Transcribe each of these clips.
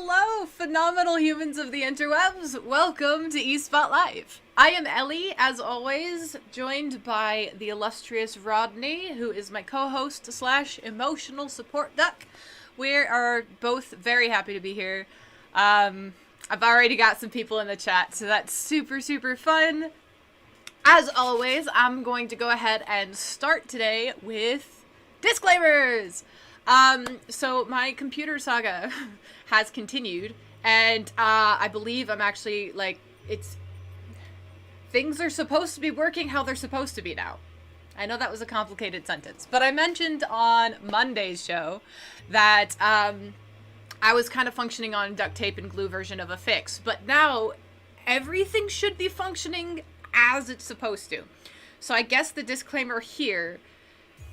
Hello, phenomenal humans of the interwebs. Welcome to eSpot Live. I am Ellie, as always, joined by the illustrious Rodney, who is my co-host slash emotional support duck. We are both very happy to be here. I've already got some people in the chat, so that's super fun. As always, I'm going to go ahead and start today with disclaimers. So my computer saga has continued, and I believe I'm actually, things are supposed to be working how they're supposed to be now. I know that was a complicated sentence, but I mentioned on Monday's show that I was kind of functioning on duct tape and glue version of a fix, but now everything should be functioning as it's supposed to. So I guess the disclaimer here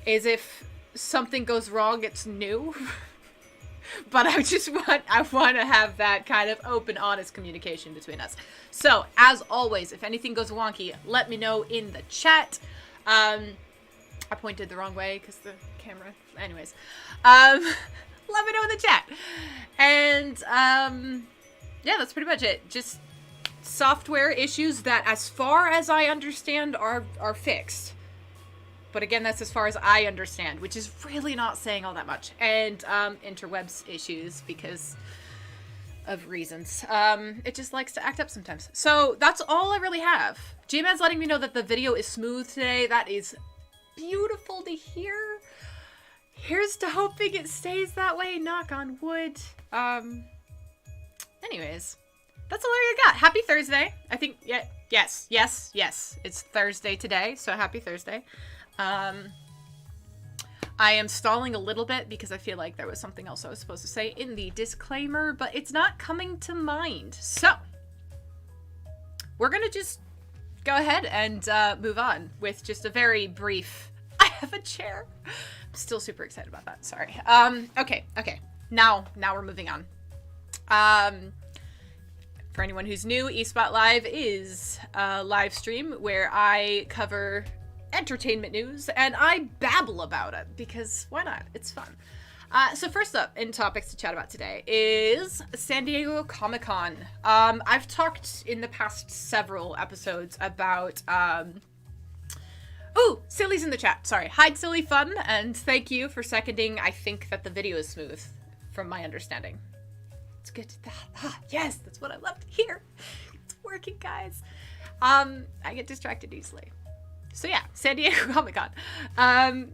is if something goes wrong, it's new. But I want to have that kind of open, honest communication between us. So, as always, if anything goes wonky, let me know in the chat. I pointed the wrong way because the camera... Anyways. Let me know in the chat. And, yeah, that's pretty much it. Just software issues that, as far as I understand, are fixed. But again, that's as far as I understand, which is really not saying all that much. And interwebs issues because of reasons. It just likes to act up sometimes. So that's all I really have. G-Man's letting me know that the video is smooth today. That is beautiful to hear. Here's to hoping it stays that way. Knock on wood. Anyways, that's all I got. Happy Thursday. I think, yeah, yes. It's Thursday today, so happy Thursday. I am stalling a little bit because I feel like there was something else I was supposed to say in the disclaimer, but it's not coming to mind. So, we're going to just go ahead and move on with just a very brief, I have a chair. I'm still super excited about that. Sorry. Okay. Now we're moving on. For anyone who's new, eSpot Live is a live stream where I cover entertainment news and I babble about it because why not? It's fun. So first up in topics to chat about today is San Diego Comic-Con. I've talked in the past several episodes about ooh, Silly's in the chat. Sorry. Hi, Silly Fun, and thank you for seconding. I think that the video is smooth from my understanding. It's good. Yes, that's what I love to hear. It's working, guys. I get distracted easily. So yeah, San Diego Comic-Con.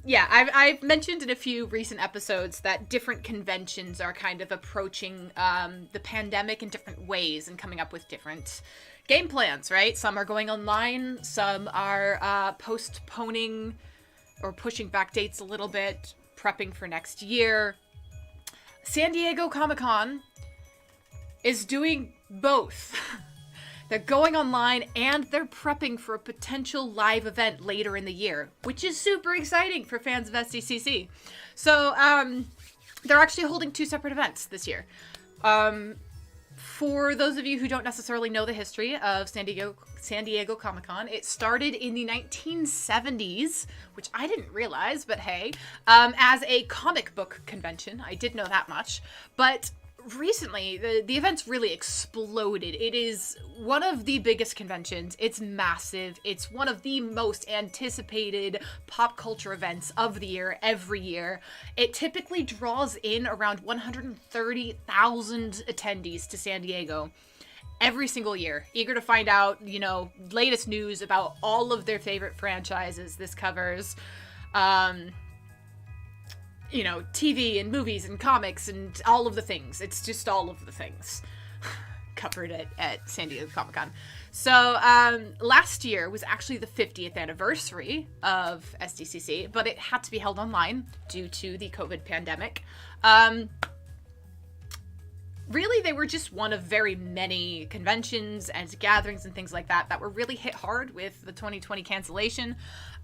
Yeah, I've mentioned in a few recent episodes that different conventions are kind of approaching the pandemic in different ways and coming up with different game plans, right? Some are going online, some are postponing or pushing back dates a little bit, prepping for next year. San Diego Comic-Con is doing both. They're going online and they're prepping for a potential live event later in the year, which is super exciting for fans of SDCC. So, they're actually holding two separate events this year. For those of you who don't necessarily know the history of San Diego Comic-Con, it started in the 1970s, which I didn't realize, but hey, as a comic book convention. I did know that much, but recently, the event's really exploded. It is one of the biggest conventions. It's massive. It's one of the most anticipated pop culture events of the year, every year. It typically draws in around 130,000 attendees to San Diego every single year, eager to find out, latest news about all of their favorite franchises. This covers, TV and movies and comics and all of the things. It's just all of the things covered at San Diego Comic-Con. So last year was actually the 50th anniversary of SDCC, but it had to be held online due to the COVID pandemic. Really, they were just one of very many conventions and gatherings and things like that were really hit hard with the 2020 cancellation.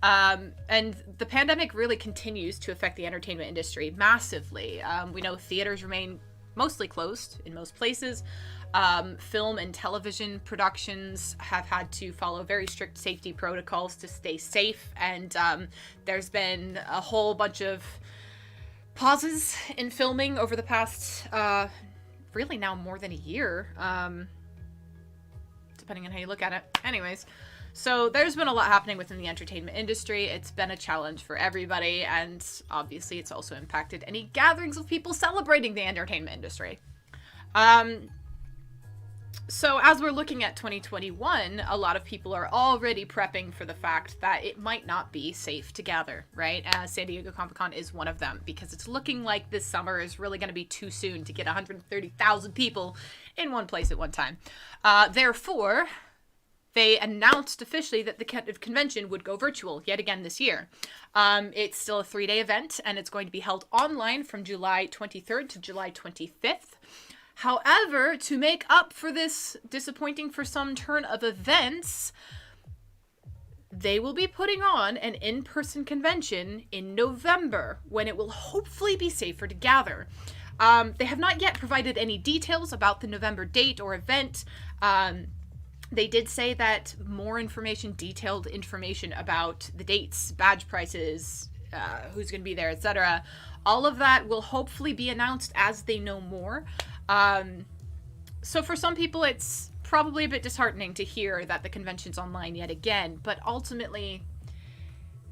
And the pandemic really continues to affect the entertainment industry massively. We know theaters remain mostly closed in most places. Film and television productions have had to follow very strict safety protocols to stay safe. And there's been a whole bunch of pauses in filming over the past really now more than a year, depending on how you look at it. Anyways, so there's been a lot happening within the entertainment industry. It's been a challenge for everybody, and obviously it's also impacted any gatherings of people celebrating the entertainment industry. So as we're looking at 2021, a lot of people are already prepping for the fact that it might not be safe to gather, right? San Diego Comic-Con is one of them, because it's looking like this summer is really going to be too soon to get 130,000 people in one place at one time. Therefore, they announced officially that the convention would go virtual yet again this year. It's still a 3-day event, and it's going to be held online from July 23rd to July 25th. However, to make up for this disappointing for some turn of events, they will be putting on an in-person convention in November, when it will hopefully be safer to gather. They have not yet provided any details about the November date or event. They did say that more information, detailed information about the dates, badge prices, who's going to be there, etc. All of that will hopefully be announced as they know more. So for some people, it's probably a bit disheartening to hear that the convention's online yet again, but ultimately,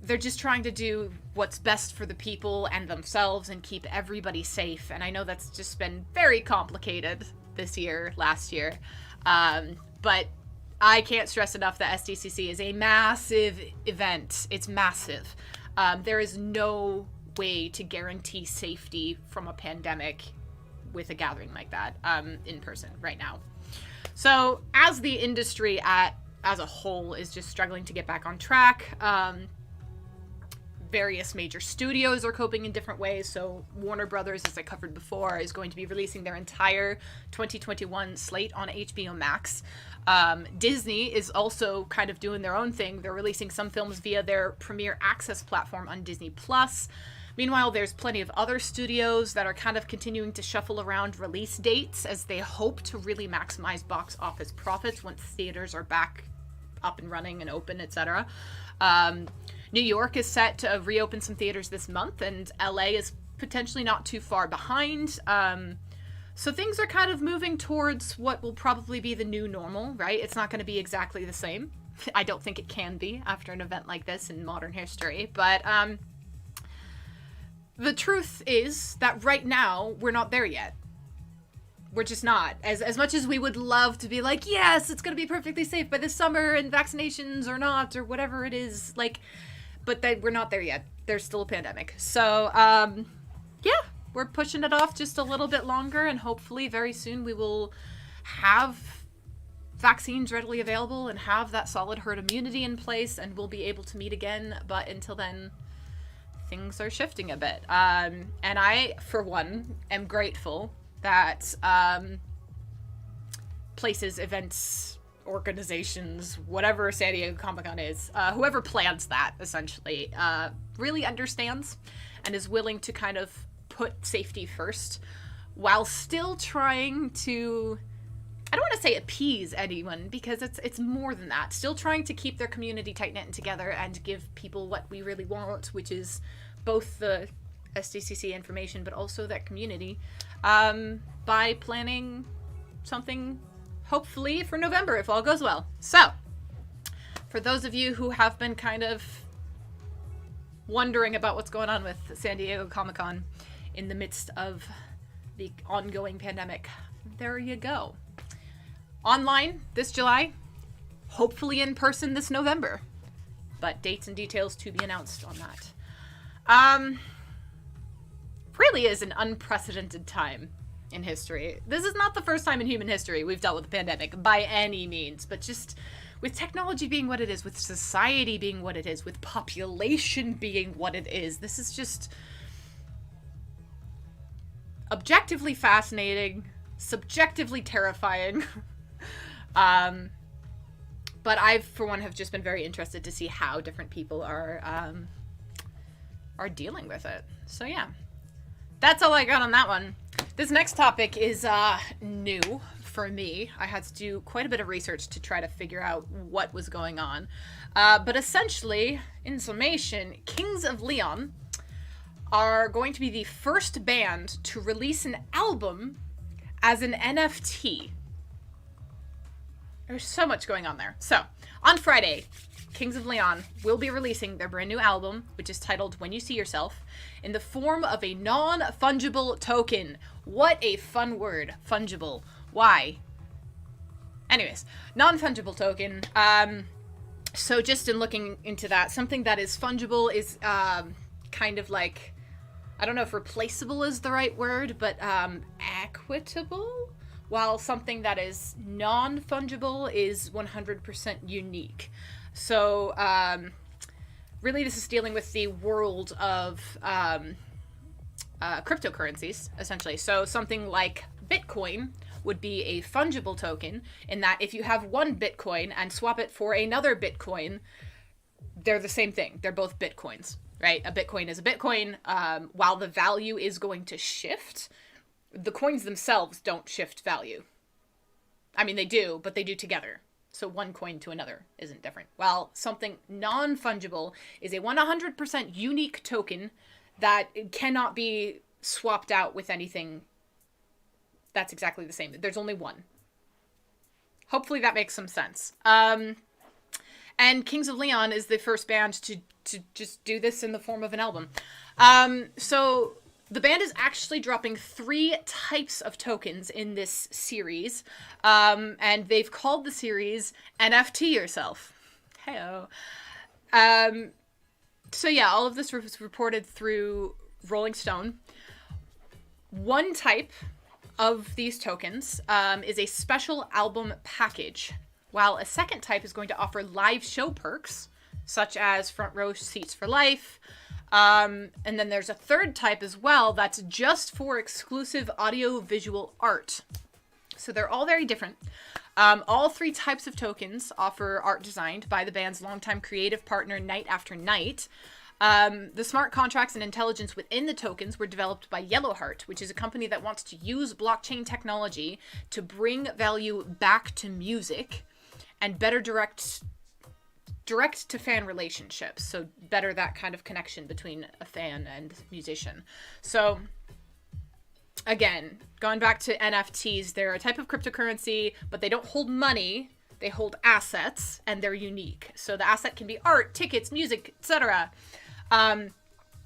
they're just trying to do what's best for the people and themselves and keep everybody safe. And I know that's just been very complicated this year, last year. But I can't stress enough that SDCC is a massive event. It's massive. There is no way to guarantee safety from a pandemic with a gathering like that in person right now. So as the industry as a whole is just struggling to get back on track, various major studios are coping in different ways. So Warner Brothers, as I covered before, is going to be releasing their entire 2021 slate on HBO Max. Disney is also kind of doing their own thing. They're releasing some films via their Premier Access platform on Disney+. Meanwhile, there's plenty of other studios that are kind of continuing to shuffle around release dates as they hope to really maximize box office profits once theaters are back up and running and open, etc. New York is set to reopen some theaters this month, and LA is potentially not too far behind. So things are kind of moving towards what will probably be the new normal, right? It's not going to be exactly the same. I don't think it can be after an event like this in modern history, but the truth is that right now, we're not there yet. We're just not. As much as we would love to be like, yes, it's going to be perfectly safe by this summer and vaccinations or not, or whatever it is, like, but we're not there yet. There's still a pandemic. So, yeah, we're pushing it off just a little bit longer, and hopefully very soon we will have vaccines readily available and have that solid herd immunity in place, and we'll be able to meet again. But until then, things are shifting a bit. And I, for one, am grateful that places, events, organizations, whatever San Diego Comic-Con is, whoever plans that, essentially, really understands and is willing to kind of put safety first while still trying to, I don't want to say appease anyone, because it's more than that. Still trying to keep their community tight-knit and together and give people what we really want, which is both the SDCC information, but also that community, by planning something, hopefully, for November, if all goes well. So, for those of you who have been kind of wondering about what's going on with San Diego Comic-Con in the midst of the ongoing pandemic, there you go. Online this July, hopefully in person this November, but dates and details to be announced on that. Really is an unprecedented time in history. This is not the first time in human history we've dealt with a pandemic by any means, but just with technology being what it is, with society being what it is, with population being what it is, this is just objectively fascinating, subjectively terrifying. But I, for one, have just been very interested to see how different people are dealing with it. So yeah, that's all I got on that one. This next topic is new for me. I had to do quite a bit of research to try to figure out what was going on. But essentially, in summation, Kings of Leon are going to be the first band to release an album as an NFT. There's so much going on there. So, on Friday, Kings of Leon will be releasing their brand new album, which is titled When You See Yourself, in the form of a non-fungible token. What a fun word, fungible. Why? Anyways, non-fungible token. So just in looking into that, something that is fungible is kind of like, I don't know if replaceable is the right word, but equitable, while something that is non-fungible is 100% unique. So really this is dealing with the world of cryptocurrencies, essentially. So something like Bitcoin would be a fungible token in that if you have one Bitcoin and swap it for another Bitcoin, they're the same thing. They're both Bitcoins, right? A Bitcoin is a Bitcoin. While the value is going to shift, the coins themselves don't shift value. I mean, they do, but they do together. So one coin to another isn't different. While something non-fungible is a 100% unique token that cannot be swapped out with anything that's exactly the same. There's only one. Hopefully that makes some sense. And Kings of Leon is the first band to just do this in the form of an album. So the band is actually dropping 3 types of tokens in this series. And they've called the series NFT Yourself. Heyo. So yeah, all of this was reported through Rolling Stone. One type of these tokens is a special album package, while a second type is going to offer live show perks, such as front row seats for life. And then there's a third type as well that's just for exclusive audio-visual art. So they're all very different. All 3 types of tokens offer art designed by the band's longtime creative partner, Night After Night. The smart contracts and intelligence within the tokens were developed by Yellowheart, which is a company that wants to use blockchain technology to bring value back to music and better direct to fan relationships. So better that kind of connection between a fan and musician. So again, going back to NFTs, they're a type of cryptocurrency, but they don't hold money. They hold assets, and they're unique. So the asset can be art, tickets, music, etc.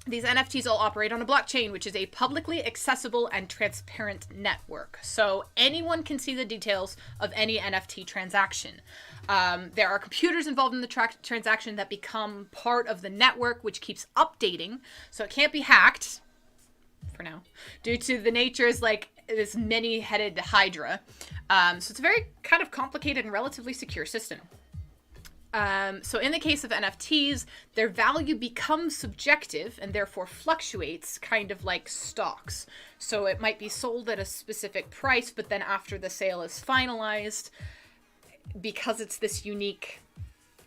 These NFTs all operate on a blockchain, which is a publicly accessible and transparent network. So anyone can see the details of any NFT transaction. There are computers involved in the transaction that become part of the network, which keeps updating. So it can't be hacked, for now, due to the nature is like this many-headed hydra. So it's a very kind of complicated and relatively secure system. So in the case of NFTs, their value becomes subjective and therefore fluctuates, kind of like stocks. So it might be sold at a specific price, but then after the sale is finalized, because it's this unique,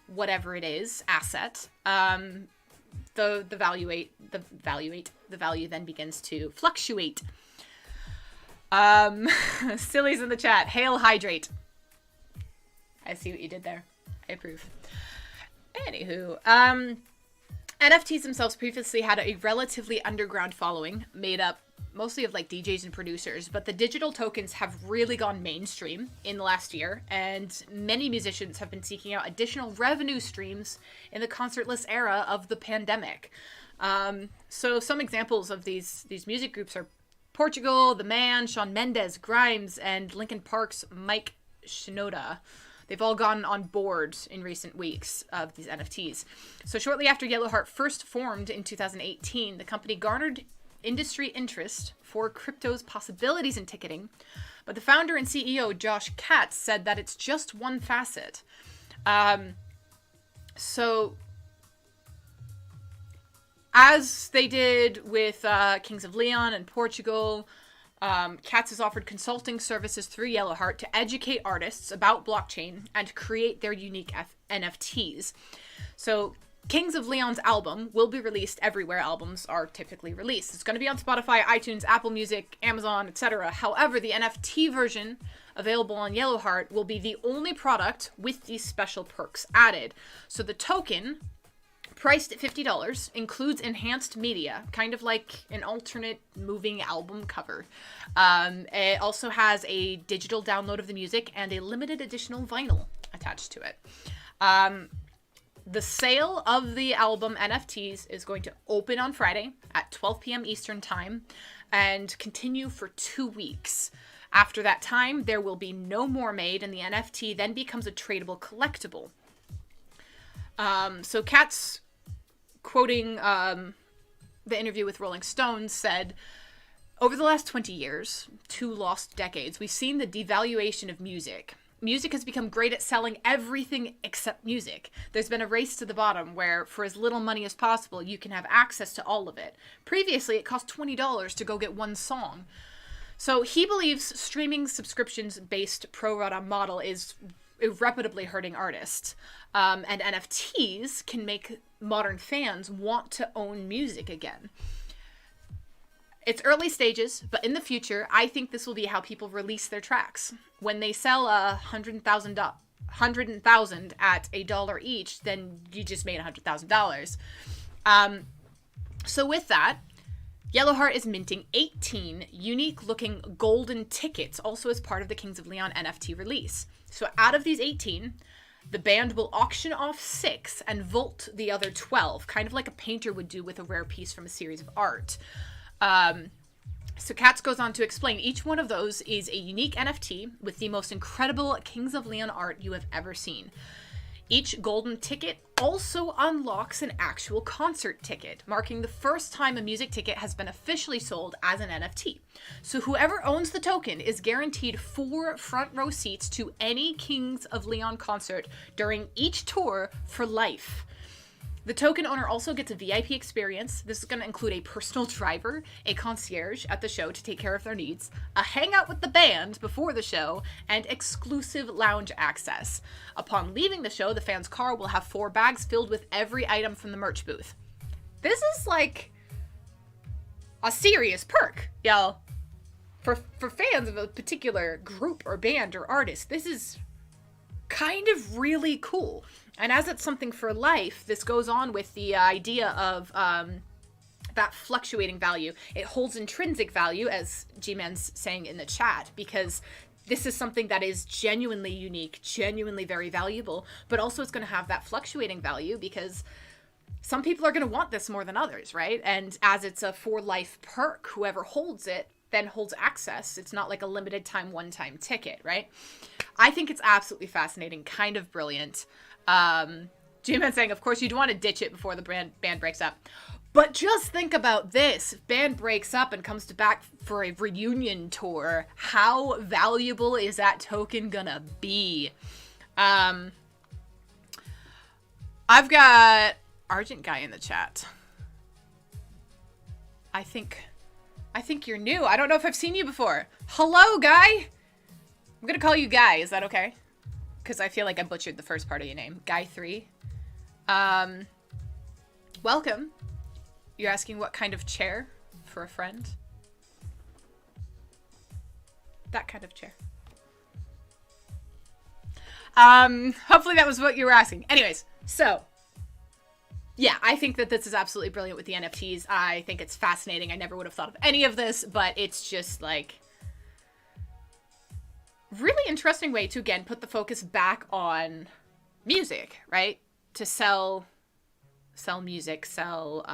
whatever it is, asset, the value then begins to fluctuate. Silly's in the chat. Hail hydrate. I see what you did there. I approve. Anywho, NFTs themselves previously had a relatively underground following, made up mostly of like DJs and producers, but the digital tokens have really gone mainstream in the last year, and many musicians have been seeking out additional revenue streams in the concertless era of the pandemic. So some examples of these music groups are Portugal, The Man, Shawn Mendes, Grimes, and Linkin Park's Mike Shinoda. They've all gone on board in recent weeks of these NFTs. So shortly after Yellowheart first formed in 2018, the company garnered industry interest for crypto's possibilities in ticketing. But the founder and CEO, Josh Katz, said that it's just one facet. So as they did with Kings of Leon and Portugal, Katz has offered consulting services through Yellowheart to educate artists about blockchain and create their unique NFTs. So Kings of Leon's album will be released everywhere albums are typically released. It's going to be on Spotify, iTunes, Apple Music, Amazon, etc. However, the NFT version available on Yellowheart will be the only product with these special perks added. So the token priced at $50, includes enhanced media, kind of like an alternate moving album cover. It also has a digital download of the music and a limited additional vinyl attached to it. The sale of the album NFTs is going to open on Friday at 12 p.m. Eastern Time and continue for 2 weeks. After that time, there will be no more made, and the NFT then becomes a tradable collectible. So Katz, quoting the interview with Rolling Stone, said, "Over the last 20 years, 2 lost decades, we've seen the devaluation of music. Music has become great at selling everything except music. There's been a race to the bottom where, for as little money as possible, you can have access to all of it. Previously, it cost $20 to go get one song." So he believes streaming subscriptions-based pro rata model is irreparably hurting artists. And NFTs can make modern fans want to own music again. It's early stages, but in the future, I think this will be how people release their tracks. When they sell 100,000 at $1 each, then you just made $100,000. So with that, Yellowheart is minting 18 unique-looking golden tickets, also as part of the Kings of Leon NFT release. So out of these 18, the band will auction off 6 and vault the other 12, kind of like a painter would do with a rare piece from a series of art. So Katz goes on to explain each one of those is a unique NFT with the most incredible Kings of Leon art you have ever seen. Each golden ticket also unlocks an actual concert ticket, marking the first time a music ticket has been officially sold as an NFT. So whoever owns the token is guaranteed 4 front row seats to any Kings of Leon concert during each tour for life. The token owner also gets a VIP experience. This is going to include a personal driver, a concierge at the show to take care of their needs, a hangout with the band before the show, and exclusive lounge access. Upon leaving the show, the fan's car will have 4 bags filled with every item from the merch booth. This is like a serious perk, y'all. For fans of a particular group or band or artist, this is kind of really cool. And as it's something for life, this goes on with the idea of that fluctuating value. It holds intrinsic value, as G-Man's saying in the chat, because this is something that is genuinely unique, genuinely very valuable, but also it's going to have that fluctuating value because some people are going to want this more than others, right? And as it's a for life perk, whoever holds it then holds access. It's not like a limited time, one-time ticket, right? I think it's absolutely fascinating, kind of brilliant. G-Man saying, of course, you'd want to ditch it before the band breaks up. But just think about this. If band breaks up and comes back for a reunion tour, how valuable is that token gonna be? I've got Argent Guy in the chat. I think you're new. I don't know if I've seen you before. Hello, Guy! I'm gonna call you Guy. Is that okay? Because I feel like I butchered the first part of your name. Guy 3. Welcome. You're asking what kind of chair for a friend? That kind of chair. Hopefully that was what you were asking. Anyways, so yeah, I think that this is absolutely brilliant with the NFTs. I think it's fascinating. I never would have thought of any of this, but it's just like really interesting way to, again, put the focus back on music, right? To sell music, sell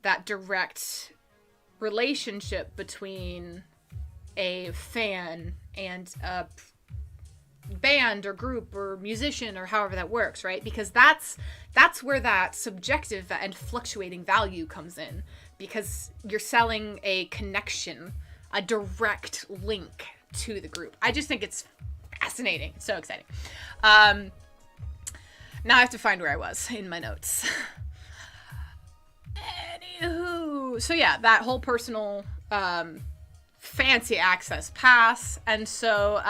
that direct relationship between a fan and a band or group or musician or however that works, right? Because that's where that subjective and fluctuating value comes in, because you're selling a connection, a direct link to the group. I just think it's fascinating. So exciting. Now I have to find where I was in my notes. Anywho. So yeah, that whole personal fancy access pass. And so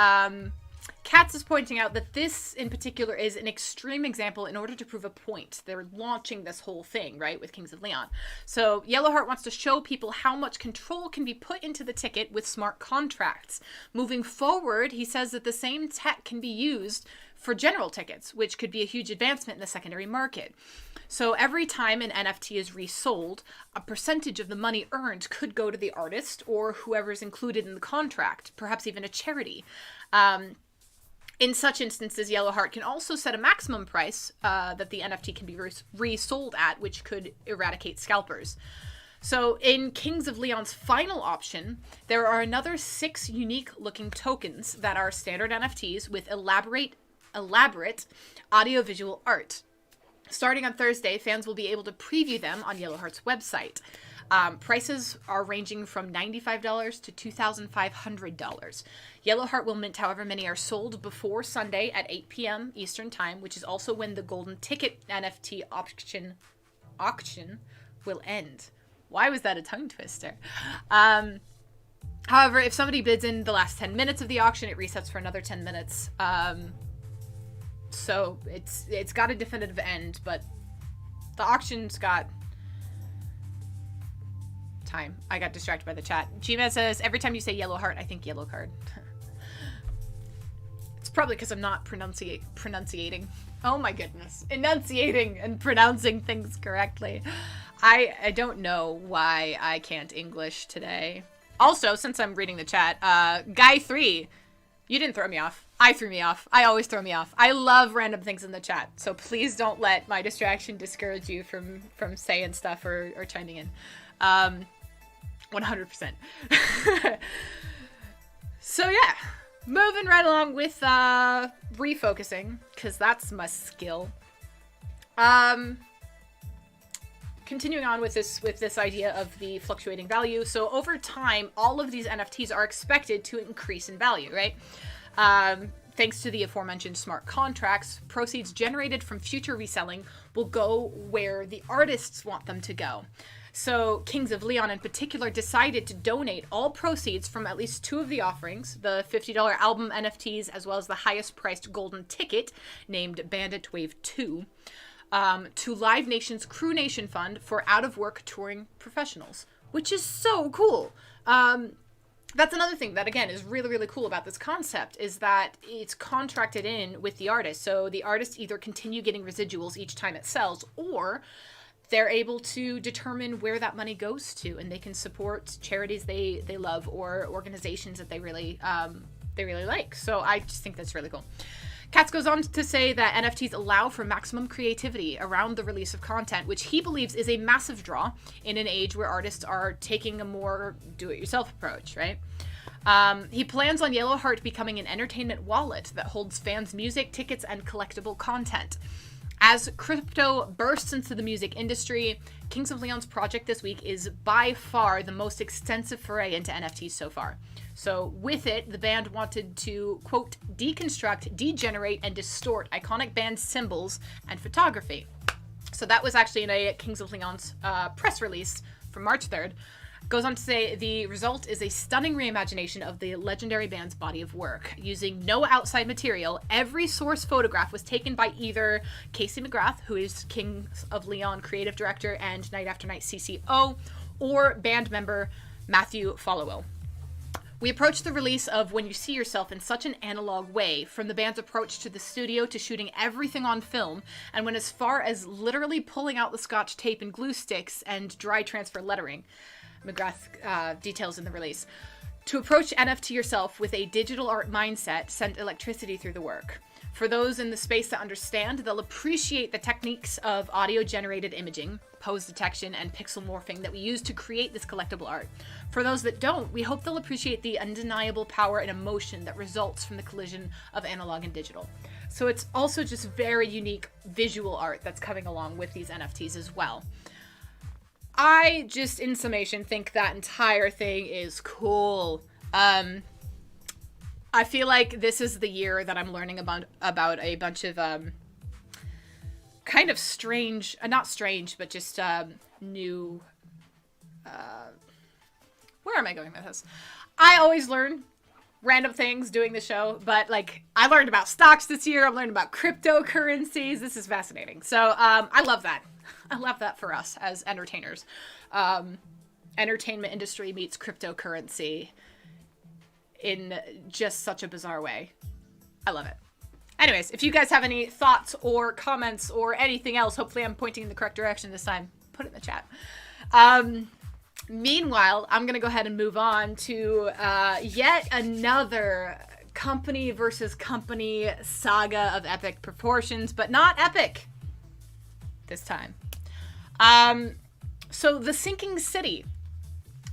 Katz is pointing out that this in particular is an extreme example in order to prove a point. They're launching this whole thing, right, with Kings of Leon. So Yellowheart wants to show people how much control can be put into the ticket with smart contracts. Moving forward, he says that the same tech can be used for general tickets, which could be a huge advancement in the secondary market. So every time an NFT is resold, a percentage of the money earned could go to the artist or whoever's included in the contract, perhaps even a charity. In such instances, Yellowheart can also set a maximum price that the NFT can be resold at, which could eradicate scalpers. So in Kings of Leon's final option, there are another 6 unique-looking tokens that are standard NFTs with elaborate audiovisual art. Starting on Thursday, fans will be able to preview them on Yellowheart's website. Prices are ranging from $95 to $2,500. Yellowheart will mint however many are sold before Sunday at 8 p.m. Eastern Time, which is also when the golden ticket NFT auction will end. Why was that a tongue twister? However, if somebody bids in the last 10 minutes of the auction, it resets for another 10 minutes. So it's got a definitive end, but the auction's got time. I got distracted by the chat. Gman says, every time you say Yellowheart, I think yellow card. It's probably because I'm not pronunciating. Oh my goodness. Enunciating and pronouncing things correctly. I don't know why I can't English today. Also, since I'm reading the chat, Guy3, you didn't throw me off. I threw me off. I always throw me off. I love random things in the chat, so please don't let my distraction discourage you from saying stuff or chiming in. 100%. So yeah, moving right along with refocusing, because that's my skill. Continuing on with this idea of the fluctuating value. So over time, all of these NFTs are expected to increase in value, right? Thanks to the aforementioned smart contracts, proceeds generated from future reselling will go where the artists want them to go. So Kings of Leon in particular decided to donate all proceeds from at least 2 of the offerings, the $50 album NFTs, as well as the highest priced golden ticket named Bandit Wave 2, to Live Nation's Crew Nation Fund for out-of-work touring professionals, which is so cool. That's another thing that, again, is really, really cool about this concept, is that it's contracted in with the artist. So the artists either continue getting residuals each time it sells, or they're able to determine where that money goes to, and they can support charities they love or organizations that they really like. So I just think that's really cool. Katz goes on to say that NFTs allow for maximum creativity around the release of content, which he believes is a massive draw in an age where artists are taking a more do-it-yourself approach, right? He plans on Yellowheart becoming an entertainment wallet that holds fans' music, tickets, and collectible content. As crypto bursts into the music industry, Kings of Leon's project this week is by far the most extensive foray into NFTs so far. So with it, the band wanted to, quote, deconstruct, degenerate, and distort iconic band symbols and photography. So that was actually in a Kings of Leon's press release from March 3rd. Goes on to say the result is a stunning reimagination of the legendary band's body of work. Using no outside material, every source photograph was taken by either Casey McGrath, who is Kings of Leon creative director and Night After Night CCO, or band member Matthew Followill. We approached the release of When You See Yourself in such an analog way, from the band's approach to the studio to shooting everything on film, and went as far as literally pulling out the scotch tape and glue sticks and dry transfer lettering. McGrath details in the release. To approach NFT yourself with a digital art mindset sent electricity through the work. For those in the space that understand, they'll appreciate the techniques of audio-generated imaging, pose detection, and pixel morphing that we use to create this collectible art. For those that don't, we hope they'll appreciate the undeniable power and emotion that results from the collision of analog and digital. So it's also just very unique visual art that's coming along with these NFTs as well. I just, in summation, think that entire thing is cool. I feel like this is the year that I'm learning about a bunch of kind of strange, not strange, but just new. Where am I going with this? I always learn random things doing the show, but like I learned about stocks this year. I'm learning about cryptocurrencies. This is fascinating. So I love that. I love that for us as entertainers. Entertainment industry meets cryptocurrency in just such a bizarre way. I love it. Anyways, if you guys have any thoughts or comments or anything else, hopefully I'm pointing in the correct direction this time, put it in the chat. Meanwhile, I'm going to go ahead and move on to yet another company versus company saga of epic proportions, but not epic this time. So The Sinking City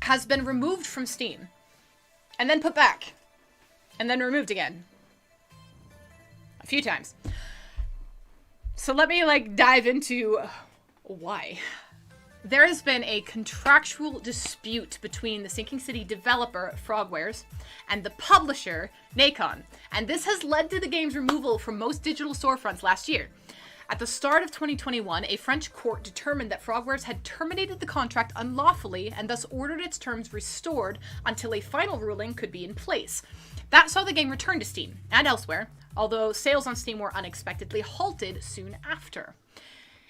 has been removed from Steam and then put back and then removed again a few times. So let me dive into why. There has been a contractual dispute between the Sinking City developer, Frogwares, and the publisher, Nacon, and this has led to the game's removal from most digital storefronts last year. At the start of 2021, a French court determined that Frogwares had terminated the contract unlawfully and thus ordered its terms restored until a final ruling could be in place. That saw the game return to Steam and elsewhere, although sales on Steam were unexpectedly halted soon after.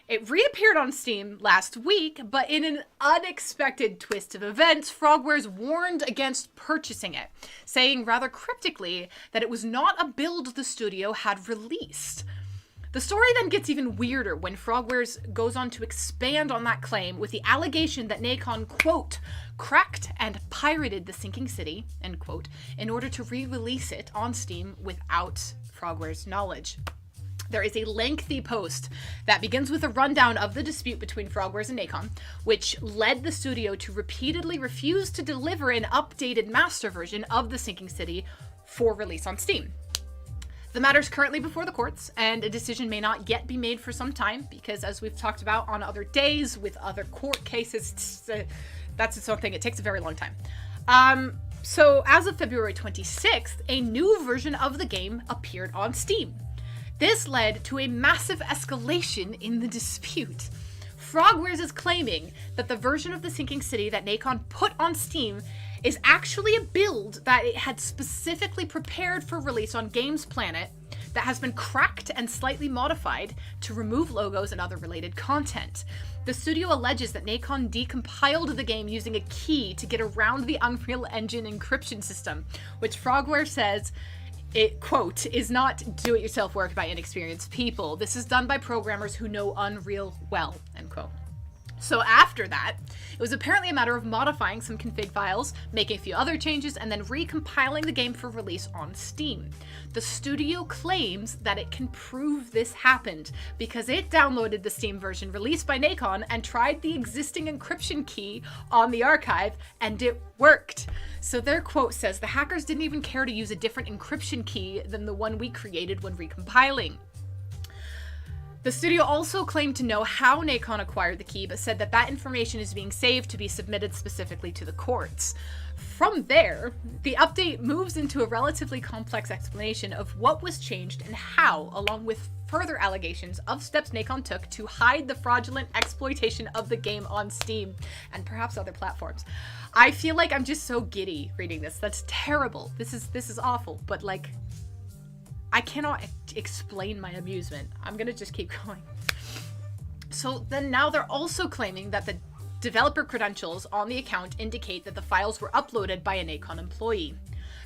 It reappeared on Steam last week, but in an unexpected twist of events, Frogwares warned against purchasing it, saying rather cryptically that it was not a build the studio had released. The story then gets even weirder when Frogwares goes on to expand on that claim with the allegation that Nacon, quote, cracked and pirated The Sinking City, end quote, in order to re-release it on Steam without Frogwares' knowledge. There is a lengthy post that begins with a rundown of the dispute between Frogwares and Nacon, which led the studio to repeatedly refuse to deliver an updated master version of The Sinking City for release on Steam. The matter is currently before the courts, and a decision may not yet be made for some time, because as we've talked about on other days with other court cases, that's its own thing. It takes a very long time. So as of February 26th, a new version of the game appeared on Steam. This led to a massive escalation in the dispute. Frogwares is claiming that the version of The Sinking City that Nacon put on Steam is actually a build that it had specifically prepared for release on Games Planet that has been cracked and slightly modified to remove logos and other related content. The studio alleges that Nacon decompiled the game using a key to get around the Unreal Engine encryption system, which Frogwares says it, quote, is not do-it-yourself work by inexperienced people. This is done by programmers who know Unreal well, end quote. So after that, it was apparently a matter of modifying some config files, making a few other changes, and then recompiling the game for release on Steam. The studio claims that it can prove this happened because it downloaded the Steam version released by Nacon and tried the existing encryption key on the archive, and it worked. So their quote says, the hackers didn't even care to use a different encryption key than the one we created when recompiling. The studio also claimed to know how Nacon acquired the key, but said that that information is being saved to be submitted specifically to the courts. From there, the update moves into a relatively complex explanation of what was changed and how, along with further allegations of steps Nacon took to hide the fraudulent exploitation of the game on Steam and perhaps other platforms. I feel like I'm just so giddy reading this. That's terrible. This is awful, but I cannot explain my amusement. I'm gonna just keep going. So then now they're also claiming that the developer credentials on the account indicate that the files were uploaded by a Nacon employee.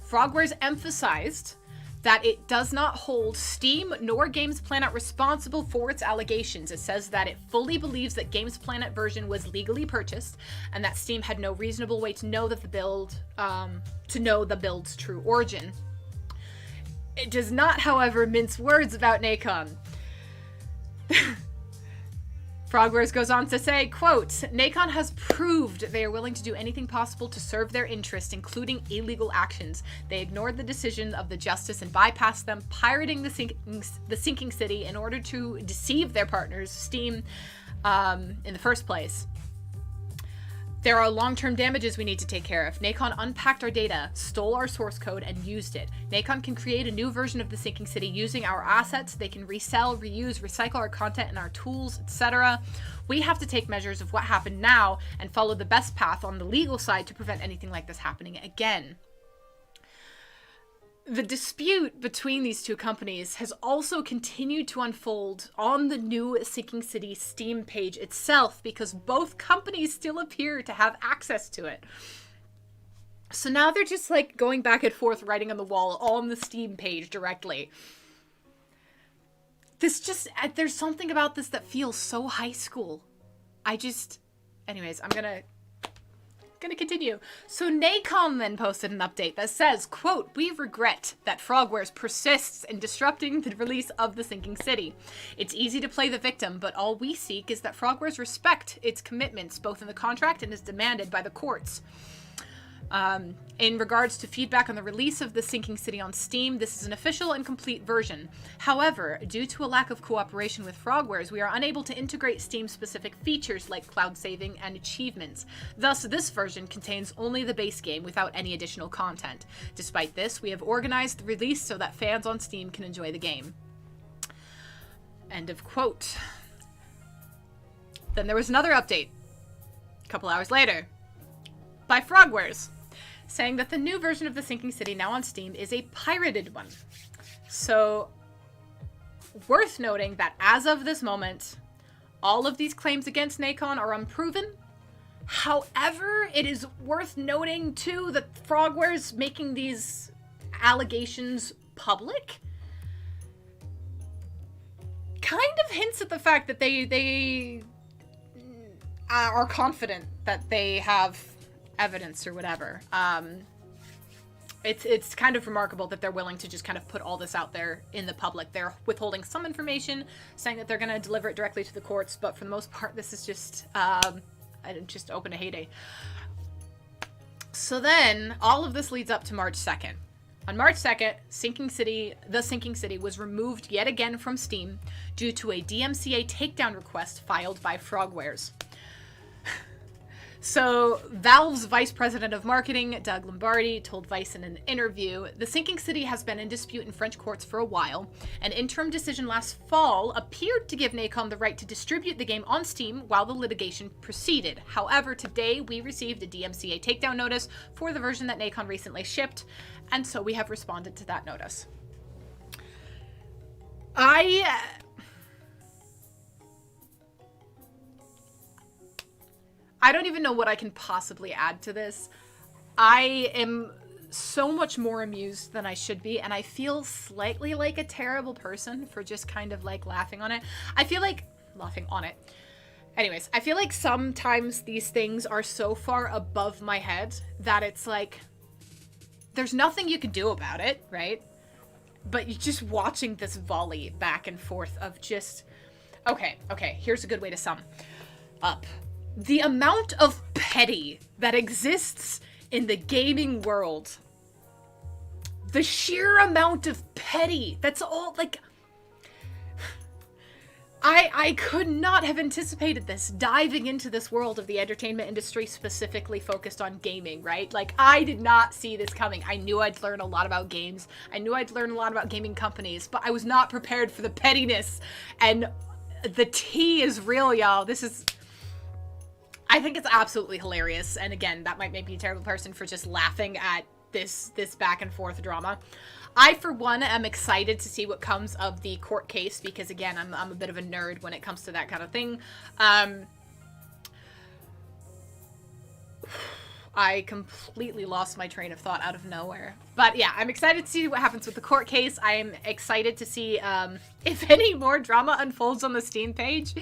Frogwares emphasized that it does not hold Steam nor Games Planet responsible for its allegations. It says that it fully believes that Games Planet version was legally purchased and that Steam had no reasonable way to know that the build's true origin. It does not, however, mince words about Nacon. Frogwares goes on to say, quote, Nacon has proved they are willing to do anything possible to serve their interest, including illegal actions. They ignored the decision of the justice and bypassed them, pirating the Sinking City in order to deceive their partners, Steam, in the first place. There are long-term damages we need to take care of. Nacon unpacked our data, stole our source code, and used it. Nacon can create a new version of the Sinking City using our assets. They can resell, reuse, recycle our content and our tools, etc. We have to take measures of what happened now and follow the best path on the legal side to prevent anything like this happening again. the dispute between these two companies has also continued to unfold on the new Sinking City Steam page itself, because both companies still appear to have access to it. So now they're just like going back and forth, writing on the wall on the Steam page directly. There's something about this that feels so high school. Anyways, I'm gonna continue. So Nacon then posted an update that says, quote, "We regret that Frogwares persists in disrupting the release of the Sinking City. It's easy to play the victim, but all we seek is that Frogwares respect its commitments, both in the contract and as demanded by the courts. In regards to feedback on the release of the Sinking City on Steam, this is an official and complete version. However, due to a lack of cooperation with Frogwares, we are unable to integrate Steam-specific features like cloud saving and achievements. Thus, this version contains only the base game without any additional content. Despite this, we have organized the release so that fans on Steam can enjoy the game." End of quote. Then there was another update, a couple hours later, by Frogwares, saying that the new version of the Sinking City now on Steam is a pirated one. So, worth noting that as of this moment, all of these claims against Nacon are unproven. However, it is worth noting too that Frogwares making these allegations public kind of hints at the fact that they are confident that they have evidence or whatever. It's kind of remarkable that they're willing to just kind of put all this out there in the public. They're withholding some information, saying that they're going to deliver it directly to the courts, but for the most part, this is just open a heyday. So then, all of this leads up to March 2nd. On March 2nd, the Sinking City was removed yet again from Steam due to a DMCA takedown request filed by Frogwares. So, Valve's vice president of marketing, Doug Lombardi, told Vice in an interview, "The Sinking City has been in dispute in French courts for a while. An interim decision last fall appeared to give Nacon the right to distribute the game on Steam while the litigation proceeded. However, today we received a DMCA takedown notice for the version that Nacon recently shipped, and so we have responded to that notice." I don't even know what I can possibly add to this. I am so much more amused than I should be, and I feel slightly like a terrible person for just kind of like laughing on it. Anyways, I feel like sometimes these things are so far above my head that it's like, there's nothing you can do about it, right? But you're just watching this volley back and forth of just, okay, here's a good way to sum up. The amount of petty that exists in the gaming world. The sheer amount of petty. That's all, like... I could not have anticipated this, diving into this world of the entertainment industry specifically focused on gaming, right? Like, I did not see this coming. I knew I'd learn a lot about games. I knew I'd learn a lot about gaming companies, but I was not prepared for the pettiness. And the tea is real, y'all. I think it's absolutely hilarious, and again, that might make me a terrible person for just laughing at this back and forth drama. I, for one, am excited to see what comes of the court case, because again, I'm a bit of a nerd when it comes to that kind of thing. I completely lost my train of thought out of nowhere. But yeah, I'm excited to see what happens with the court case. I am excited to see if any more drama unfolds on the Steam page.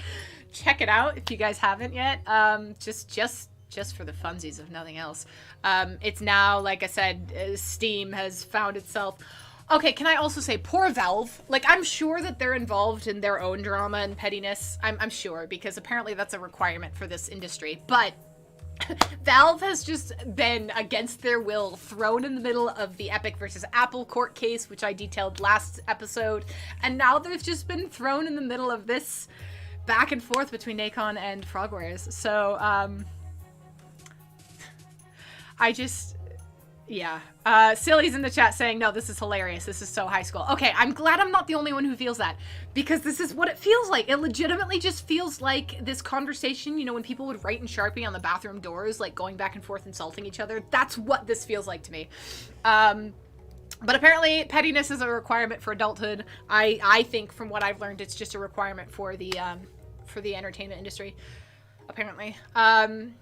Check it out if you guys haven't yet. Just for the funsies, if nothing else. It's now, like I said, Steam has found itself. Okay, can I also say, poor Valve. Like, I'm sure that they're involved in their own drama and pettiness. I'm sure, because apparently that's a requirement for this industry. But Valve has just been, against their will, thrown in the middle of the Epic versus Apple court case, which I detailed last episode. And now they've just been thrown in the middle of this back and forth between Nacon and Frogwares. So, Silly's in the chat saying, no, this is hilarious. This is so high school. Okay, I'm glad I'm not the only one who feels that, because this is what it feels like. It legitimately just feels like this conversation, you know, when people would write in Sharpie on the bathroom doors, like going back and forth insulting each other. That's what this feels like to me. But apparently pettiness is a requirement for adulthood. I think from what I've learned, it's just a requirement for the entertainment industry, apparently. And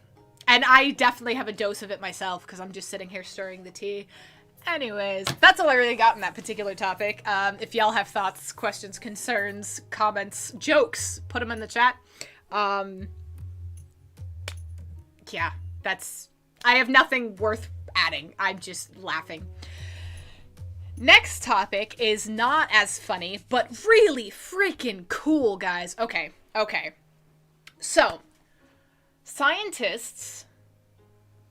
I definitely have a dose of it myself because I'm just sitting here stirring the tea. Anyways, that's all I really got in that particular topic. If y'all have thoughts, questions, concerns, comments, jokes, put them in the chat. Yeah, I have nothing worth adding. I'm just laughing. Next topic is not as funny, but really freaking cool, guys. Okay. So, scientists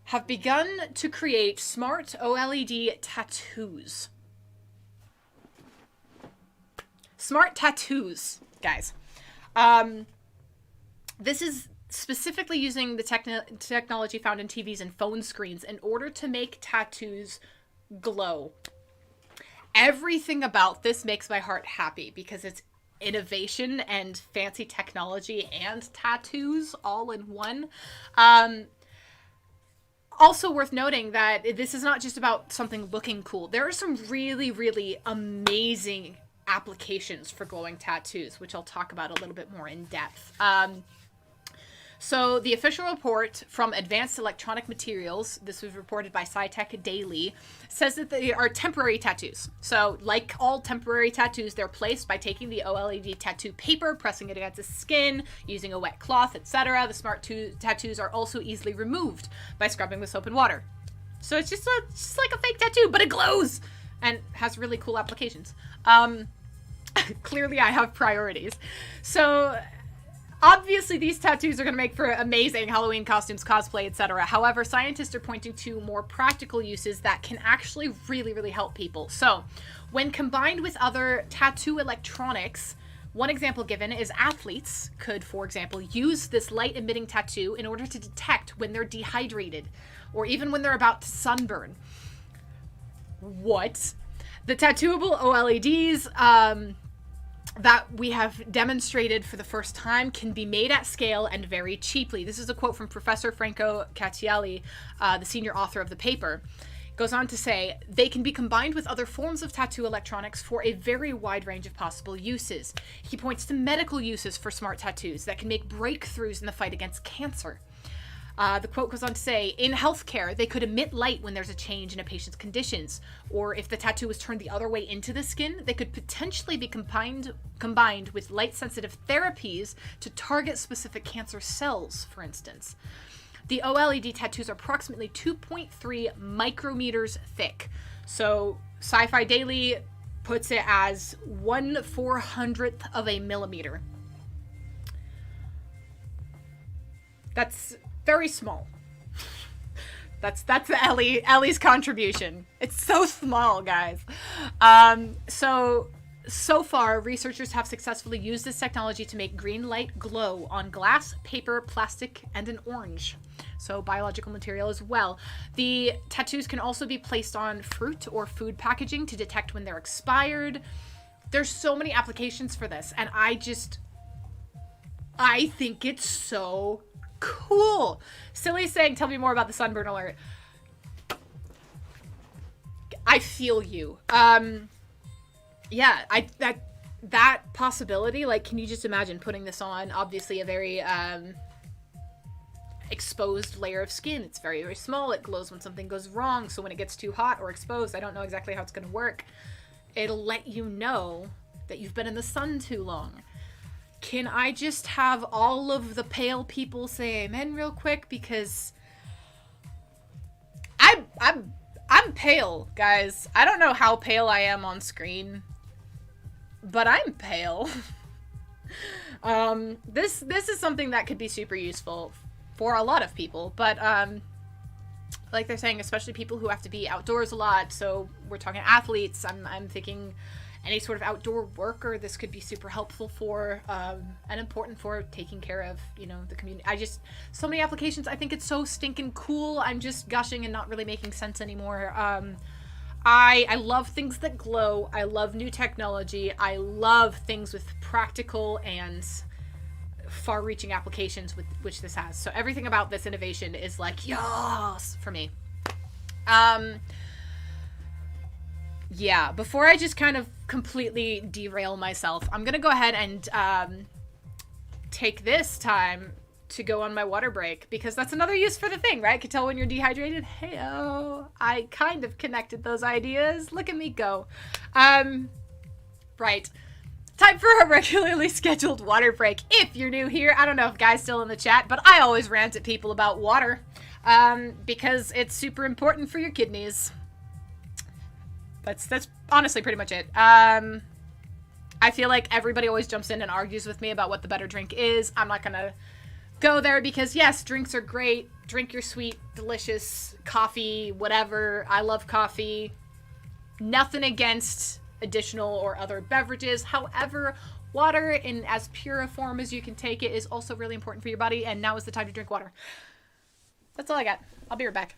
have begun to create smart OLED tattoos. Smart tattoos, guys. This is specifically using the technology found in TVs and phone screens in order to make tattoos glow. Everything about this makes my heart happy because it's innovation and fancy technology and tattoos all in one. Also worth noting that this is not just about something looking cool. There are some really, really amazing applications for glowing tattoos, which I'll talk about a little bit more in depth. So the official report from Advanced Electronic Materials, this was reported by SciTech Daily, says that they are temporary tattoos. So like all temporary tattoos, they're placed by taking the OLED tattoo paper, pressing it against the skin, using a wet cloth, etc. The smart tattoos are also easily removed by scrubbing with soap and water. So it's just like a fake tattoo, but it glows and has really cool applications. Clearly I have priorities. So obviously, these tattoos are going to make for amazing Halloween costumes, cosplay, etc. However, scientists are pointing to more practical uses that can actually really, really help people. So, when combined with other tattoo electronics, one example given is athletes could, for example, use this light-emitting tattoo in order to detect when they're dehydrated or even when they're about to sunburn. What? The tattooable OLEDs, that we have demonstrated for the first time can be made at scale and very cheaply. This is a quote from Professor Franco Cattielli, the senior author of the paper. Goes on to say, they can be combined with other forms of tattoo electronics for a very wide range of possible uses. He points to medical uses for smart tattoos that can make breakthroughs in the fight against cancer. The quote goes on to say, in healthcare, they could emit light when there's a change in a patient's conditions, or if the tattoo was turned the other way into the skin, they could potentially be combined with light-sensitive therapies to target specific cancer cells, for instance. The OLED tattoos are approximately 2.3 micrometers thick. So Sci-Fi Daily puts it as 1/400th of a millimeter. That's very small. That's Ellie's contribution. It's so small, guys. So far, researchers have successfully used this technology to make green light glow on glass, paper, plastic, and an orange. So biological material as well. The tattoos can also be placed on fruit or food packaging to detect when they're expired. There's so many applications for this, and I think it's so cool. Silly's saying, tell me more about the sunburn alert. I feel you. Yeah, that possibility, like, can you just imagine putting this on, obviously a very exposed layer of skin. It's very, very small. It glows when something goes wrong. So when it gets too hot or exposed, I don't know exactly how it's going to work. It'll let you know that you've been in the sun too long. Can I just have all of the pale people say amen real quick? Because I'm pale, guys. I don't know how pale I am on screen, but I'm pale. This is something that could be super useful for a lot of people, but like they're saying, especially people who have to be outdoors a lot. So we're talking athletes. I'm thinking any sort of outdoor worker, this could be super helpful for, and important for taking care of, you know, the community. So many applications. I think it's so stinking cool. I'm just gushing and not really making sense anymore. I love things that glow. I love new technology. I love things with practical and far-reaching applications with which this has. So everything about this innovation is like, yes, for me. Yeah, before I just kind of completely derail myself, I'm going to go ahead and take this time to go on my water break, because that's another use for the thing, right? I can tell when you're dehydrated. Hey-oh, I kind of connected those ideas. Look at me go. Right. Time for a regularly scheduled water break. If you're new here, I don't know if Guy's still in the chat, but I always rant at people about water because it's super important for your kidneys. That's honestly pretty much it. I feel like everybody always jumps in and argues with me about what the better drink is. I'm not going to go there because, yes, drinks are great. Drink your sweet, delicious coffee, whatever. I love coffee. Nothing against additional or other beverages. However, water in as pure a form as you can take it is also really important for your body, and now is the time to drink water. That's all I got. I'll be right back.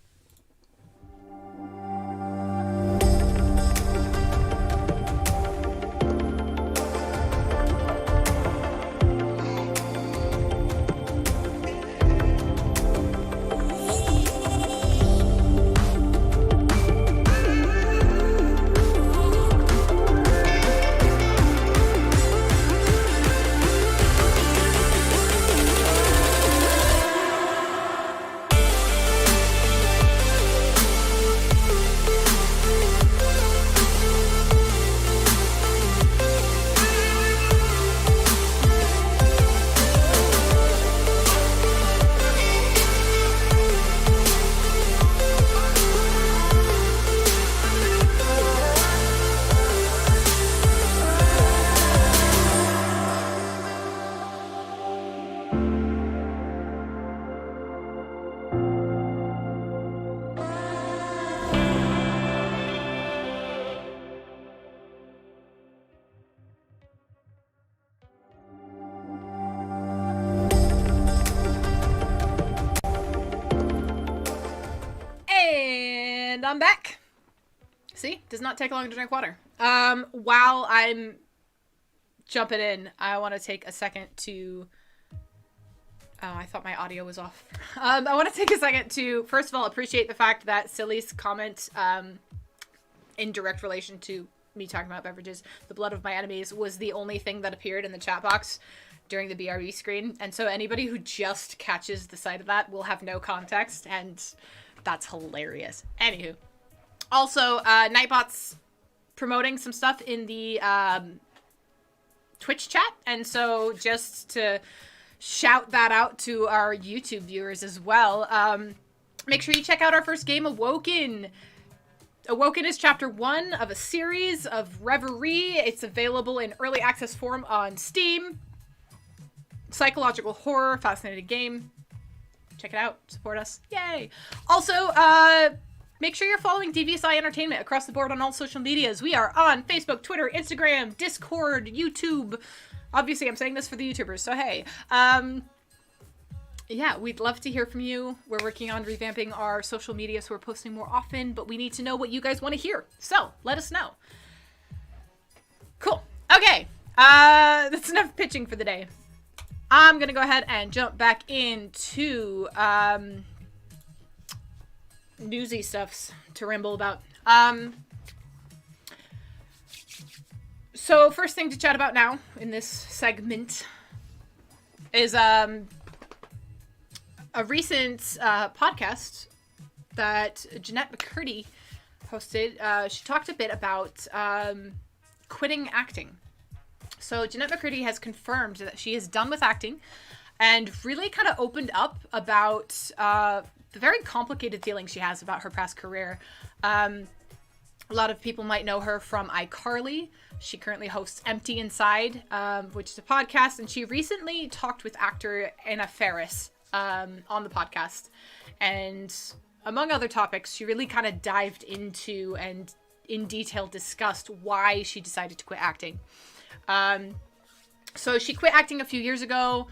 And I'm back. See, does not take long to drink water. While I'm jumping in, I want to take a second to... Oh, I thought my audio was off. I want to take a second to, first of all, appreciate the fact that Silly's comment in direct relation to me talking about beverages, the blood of my enemies, was the only thing that appeared in the chat box during the BRB screen. And so anybody who just catches the sight of that will have no context, and that's hilarious. Anywho. Also, Nightbot's promoting some stuff in the Twitch chat, and so just to shout that out to our YouTube viewers as well, make sure you check out our first game, Awoken. Awoken is chapter 1 of a series of Reverie. It's available in early access form on Steam. Psychological horror, fascinating game. Check it out. Support us. Yay! Also, make sure you're following DVSI Entertainment across the board on all social medias. We are on Facebook, Twitter, Instagram, Discord, YouTube. Obviously, I'm saying this for the YouTubers, so hey. Yeah, we'd love to hear from you. We're working on revamping our social media, so we're posting more often, but we need to know what you guys want to hear. So, let us know. Cool. Okay. That's enough pitching for the day. I'm going to go ahead and jump back into newsy stuffs to ramble about. So first thing to chat about now in this segment is a recent podcast that Jeanette McCurdy hosted. She talked a bit about quitting acting. So Jeanette McCurdy has confirmed that she is done with acting and really kind of opened up about the very complicated feelings she has about her past career. A lot of people might know her from iCarly. She currently hosts Empty Inside, which is a podcast, and she recently talked with actor Anna Faris on the podcast. And among other topics, she really kind of dived into and in detail discussed why she decided to quit acting. So she quit acting a few years ago.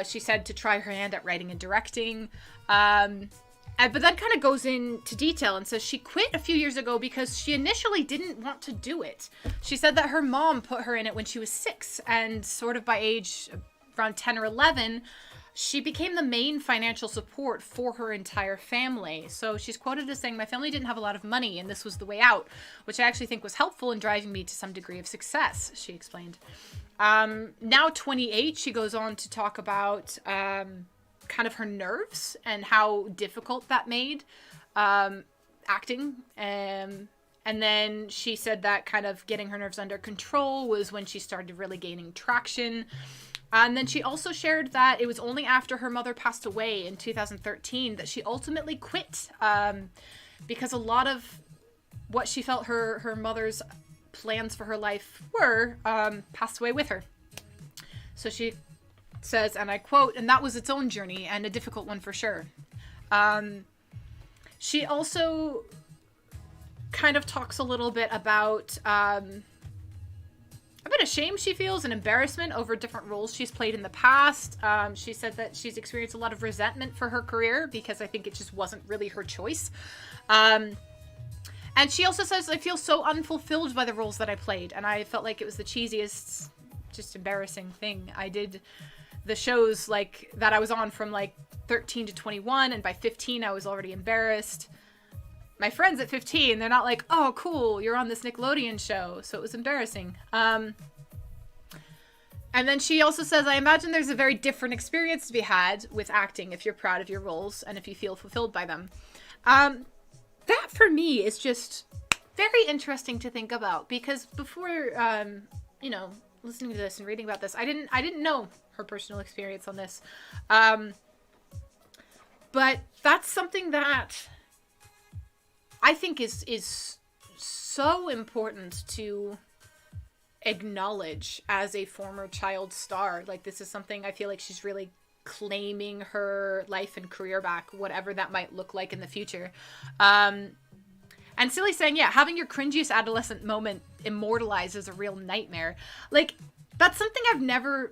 She said to try her hand at writing and directing. But then kind of goes into detail and says she quit a few years ago because she initially didn't want to do it. She said that her mom put her in it when she was 6, and sort of by age around 10 or 11, she became the main financial support for her entire family. So she's quoted as saying, "My family didn't have a lot of money, and this was the way out, which I actually think was helpful in driving me to some degree of success," she explained. Now 28, she goes on to talk about kind of her nerves and how difficult that made acting. And then she said that kind of getting her nerves under control was when she started really gaining traction. And then she also shared that it was only after her mother passed away in 2013 that she ultimately quit, because a lot of what she felt her mother's plans for her life were passed away with her. So she says, and I quote, "And that was its own journey, and a difficult one for sure." She also kind of talks a little bit about a bit of shame she feels and embarrassment over different roles she's played in the past. She said that she's experienced a lot of resentment for her career because I think it just wasn't really her choice. And she also says, "I feel so unfulfilled by the roles that I played, and I felt like it was the cheesiest, just embarrassing thing. I did the shows like that I was on from like 13 to 21, and by 15 I was already embarrassed. My friends at 15, they're not like, 'Oh, cool, you're on this Nickelodeon show,' so it was embarrassing." And then she also says, "I imagine there's a very different experience to be had with acting if you're proud of your roles and if you feel fulfilled by them." That for me is just very interesting to think about, because before, listening to this and reading about this, I didn't know her personal experience on this. But that's something that I think is so important to acknowledge as a former child star. Like, this is something I feel like she's really claiming her life and career back, whatever that might look like in the future. And Silly's saying, yeah, having your cringiest adolescent moment immortalized is a real nightmare. Like, that's something I've never...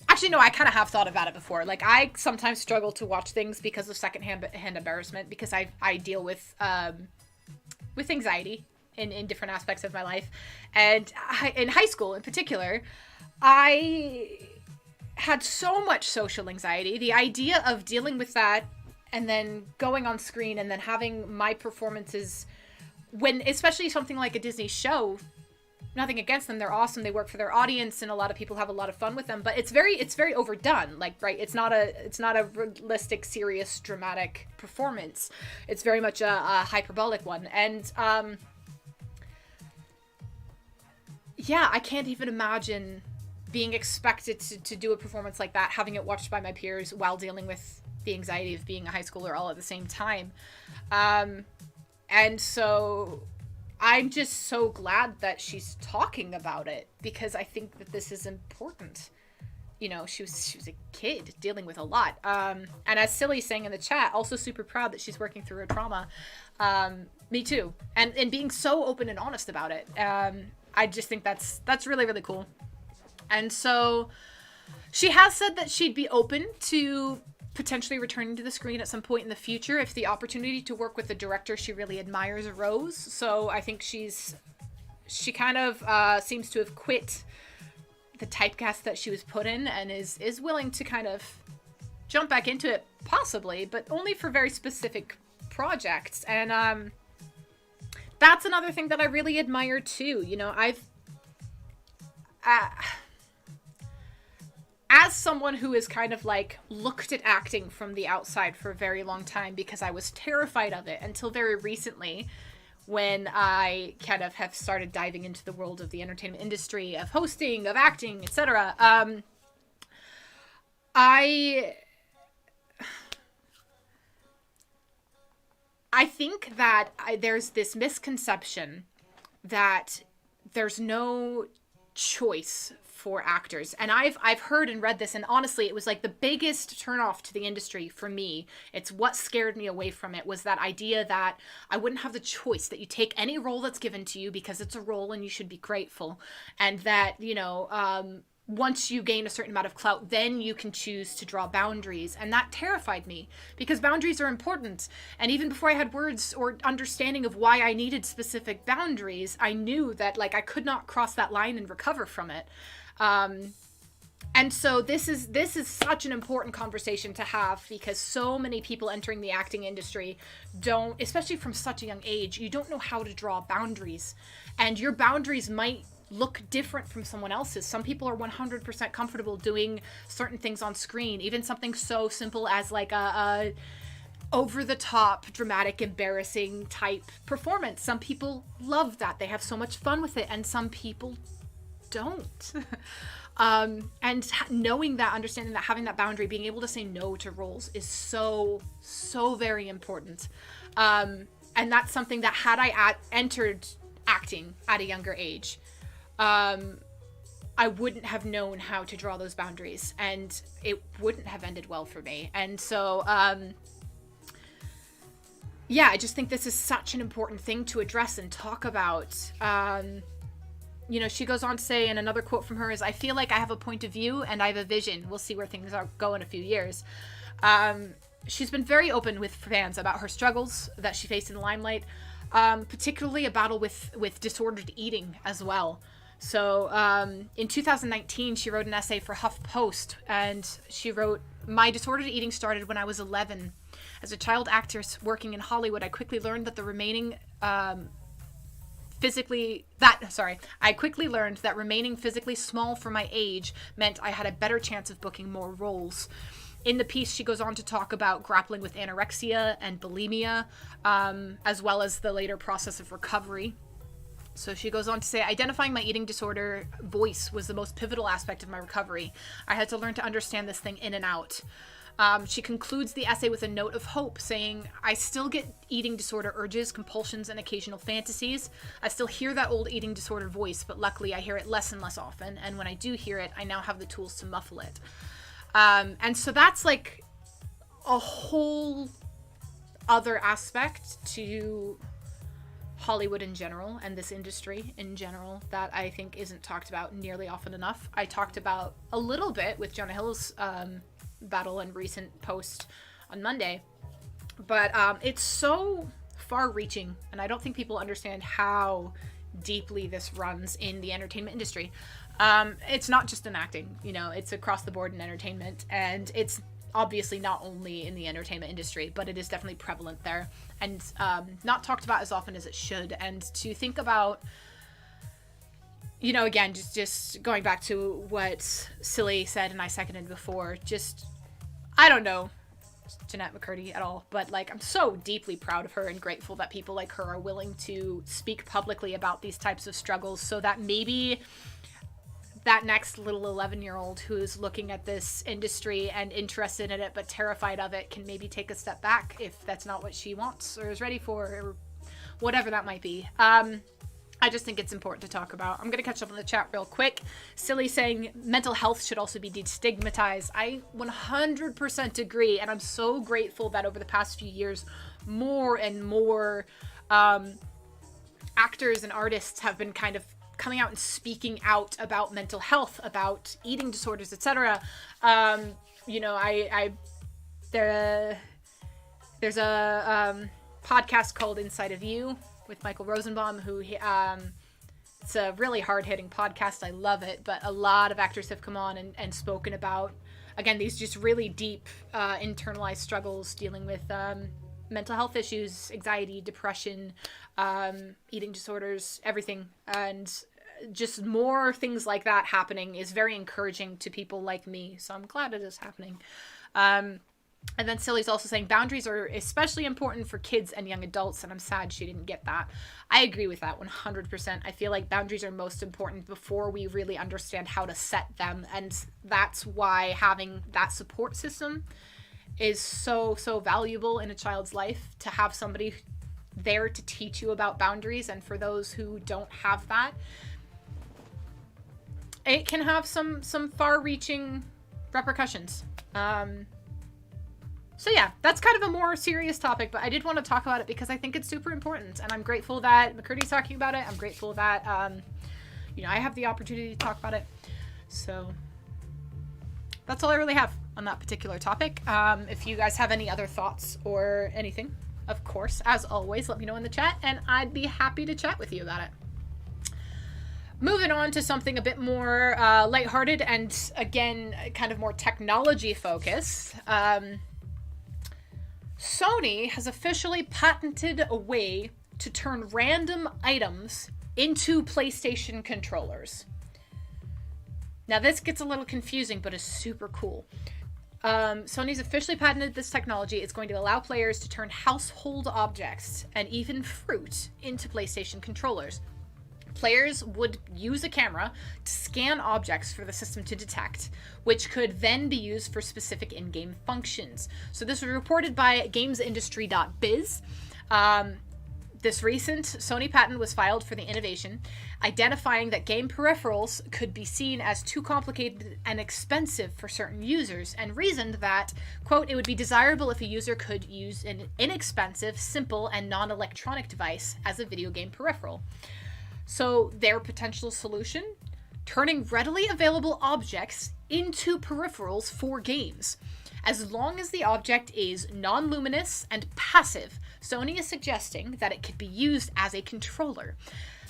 Actually, no, I kind of have thought about it before. Like, I sometimes struggle to watch things because of secondhand embarrassment, because I deal with anxiety in different aspects of my life. And in high school in particular, I had so much social anxiety. The idea of dealing with that and then going on screen and then having my performances, when especially something like a Disney show, nothing against them, they're awesome, they work for their audience and a lot of people have a lot of fun with them, but it's very overdone. Like, right, it's not a realistic, serious, dramatic performance. It's very much a hyperbolic one. And yeah, I can't even imagine being expected to do a performance like that, having it watched by my peers while dealing with the anxiety of being a high schooler all at the same time. And so I'm just so glad that she's talking about it, because I think that this is important. You know, she was a kid dealing with a lot. And as Silly's saying in the chat, also super proud that she's working through her trauma. Me too. And being so open and honest about it. I just think that's really, really cool. And so she has said that she'd be open to potentially returning to the screen at some point in the future if the opportunity to work with a director she really admires arose. So I think she kind of seems to have quit the typecast that she was put in and is willing to kind of jump back into it, possibly, but only for very specific projects. And that's another thing that I really admire too. You know, as someone who has kind of like looked at acting from the outside for a very long time, because I was terrified of it until very recently, when I kind of have started diving into the world of the entertainment industry, of hosting, of acting, etc. I think that there's this misconception that there's no choice for actors. And I've heard and read this, and honestly, it was like the biggest turnoff to the industry for me. It's what scared me away from it, was that idea that I wouldn't have the choice, that you take any role that's given to you because it's a role and you should be grateful. And that, you know, once you gain a certain amount of clout, then you can choose to draw boundaries. And that terrified me, because boundaries are important. And even before I had words or understanding of why I needed specific boundaries, I knew that, like, I could not cross that line and recover from it. And so this is such an important conversation to have, because so many people entering the acting industry don't, especially from such a young age, you don't know how to draw boundaries. And your boundaries might look different from someone else's. Some people are 100% comfortable doing certain things on screen, even something so simple as like a over-the-top, dramatic, embarrassing type performance. Some people love that. They have so much fun with it, and some people don't. And knowing that, understanding that, having that boundary, being able to say no to roles is so very important. And that's something that, had I entered acting at a younger age, I wouldn't have known how to draw those boundaries, and it wouldn't have ended well for me. And so, yeah, I just think this is such an important thing to address and talk about. You know, she goes on to say, and another quote from her is, "I feel like I have a point of view and I have a vision. We'll see where things go in a few years." She's been very open with fans about her struggles that she faced in the limelight, particularly a battle with disordered eating as well. So in 2019, she wrote an essay for HuffPost, and she wrote, "My disordered eating started when I was 11. As a child actress working in Hollywood, I quickly learned that remaining physically small for my age meant I had a better chance of booking more roles." In the piece, she goes on to talk about grappling with anorexia and bulimia, as well as the later process of recovery. So she goes on to say, "Identifying my eating disorder voice was the most pivotal aspect of my recovery. I had to learn to understand this thing in and out." She concludes the essay with a note of hope, saying, "I still get eating disorder urges, compulsions, and occasional fantasies. I still hear that old eating disorder voice, but luckily I hear it less and less often. And when I do hear it, I now have the tools to muffle it." And so that's like a whole other aspect to Hollywood in general and this industry in general that I think isn't talked about nearly often enough. I talked about a little bit with Jonah Hill's battle and recent post on Monday, but it's so far-reaching, and I don't think people understand how deeply this runs in the entertainment industry. It's not just in acting, you know, it's across the board in entertainment, and it's obviously not only in the entertainment industry, but it is definitely prevalent there, and not talked about as often as it should. And to think about, you know, again, just going back to what Silly said and I seconded before, just, I don't know Jeanette McCurdy at all, but like, I'm so deeply proud of her and grateful that people like her are willing to speak publicly about these types of struggles, so that maybe that next little 11-year-old who's looking at this industry and interested in it but terrified of it can maybe take a step back if that's not what she wants or is ready for, or whatever that might be. I just think it's important to talk about. I'm going to catch up on the chat real quick. Silly saying mental health should also be destigmatized. I 100% agree, and I'm so grateful that over the past few years, more and more actors and artists have been kind of coming out and speaking out about mental health, about eating disorders, etc. You know, there's a podcast called Inside of You with Michael Rosenbaum, who it's a really hard-hitting podcast. I love it, but a lot of actors have come on and spoken about, again, these just really deep internalized struggles dealing with mental health issues, anxiety, depression, eating disorders, everything. And just more things like that happening is very encouraging to people like me. So I'm glad it is happening. And then Silly's also saying boundaries are especially important for kids and young adults, and I'm sad she didn't get that. I agree with that 100%. I feel like boundaries are most important before we really understand how to set them, and that's why having that support system is so valuable in a child's life, to have somebody there to teach you about boundaries. And for those who don't have that, it can have some far-reaching repercussions. So yeah, that's kind of a more serious topic, but I did want to talk about it because I think it's super important, and I'm grateful that McCurdy's talking about it. I'm grateful that, you know, I have the opportunity to talk about it. So that's all I really have on that particular topic. If you guys have any other thoughts or anything, of course, as always, let me know in the chat, and I'd be happy to chat with you about it. Moving on to something a bit more lighthearted and, again, kind of more technology focused. Sony has officially patented a way to turn random items into PlayStation controllers. Now, this gets a little confusing, but is super cool. Sony's officially patented this technology. It's going to allow players to turn household objects and even fruit into PlayStation controllers. Players would use a camera to scan objects for the system to detect, which could then be used for specific in-game functions. So this was reported by gamesindustry.biz. This recent Sony patent was filed for the innovation, identifying that game peripherals could be seen as too complicated and expensive for certain users, and reasoned that, quote, it would be desirable if a user could use an inexpensive, simple, and non-electronic device as a video game peripheral. So their potential solution? Turning readily available objects into peripherals for games. As long as the object is non-luminous and passive, Sony is suggesting that it could be used as a controller.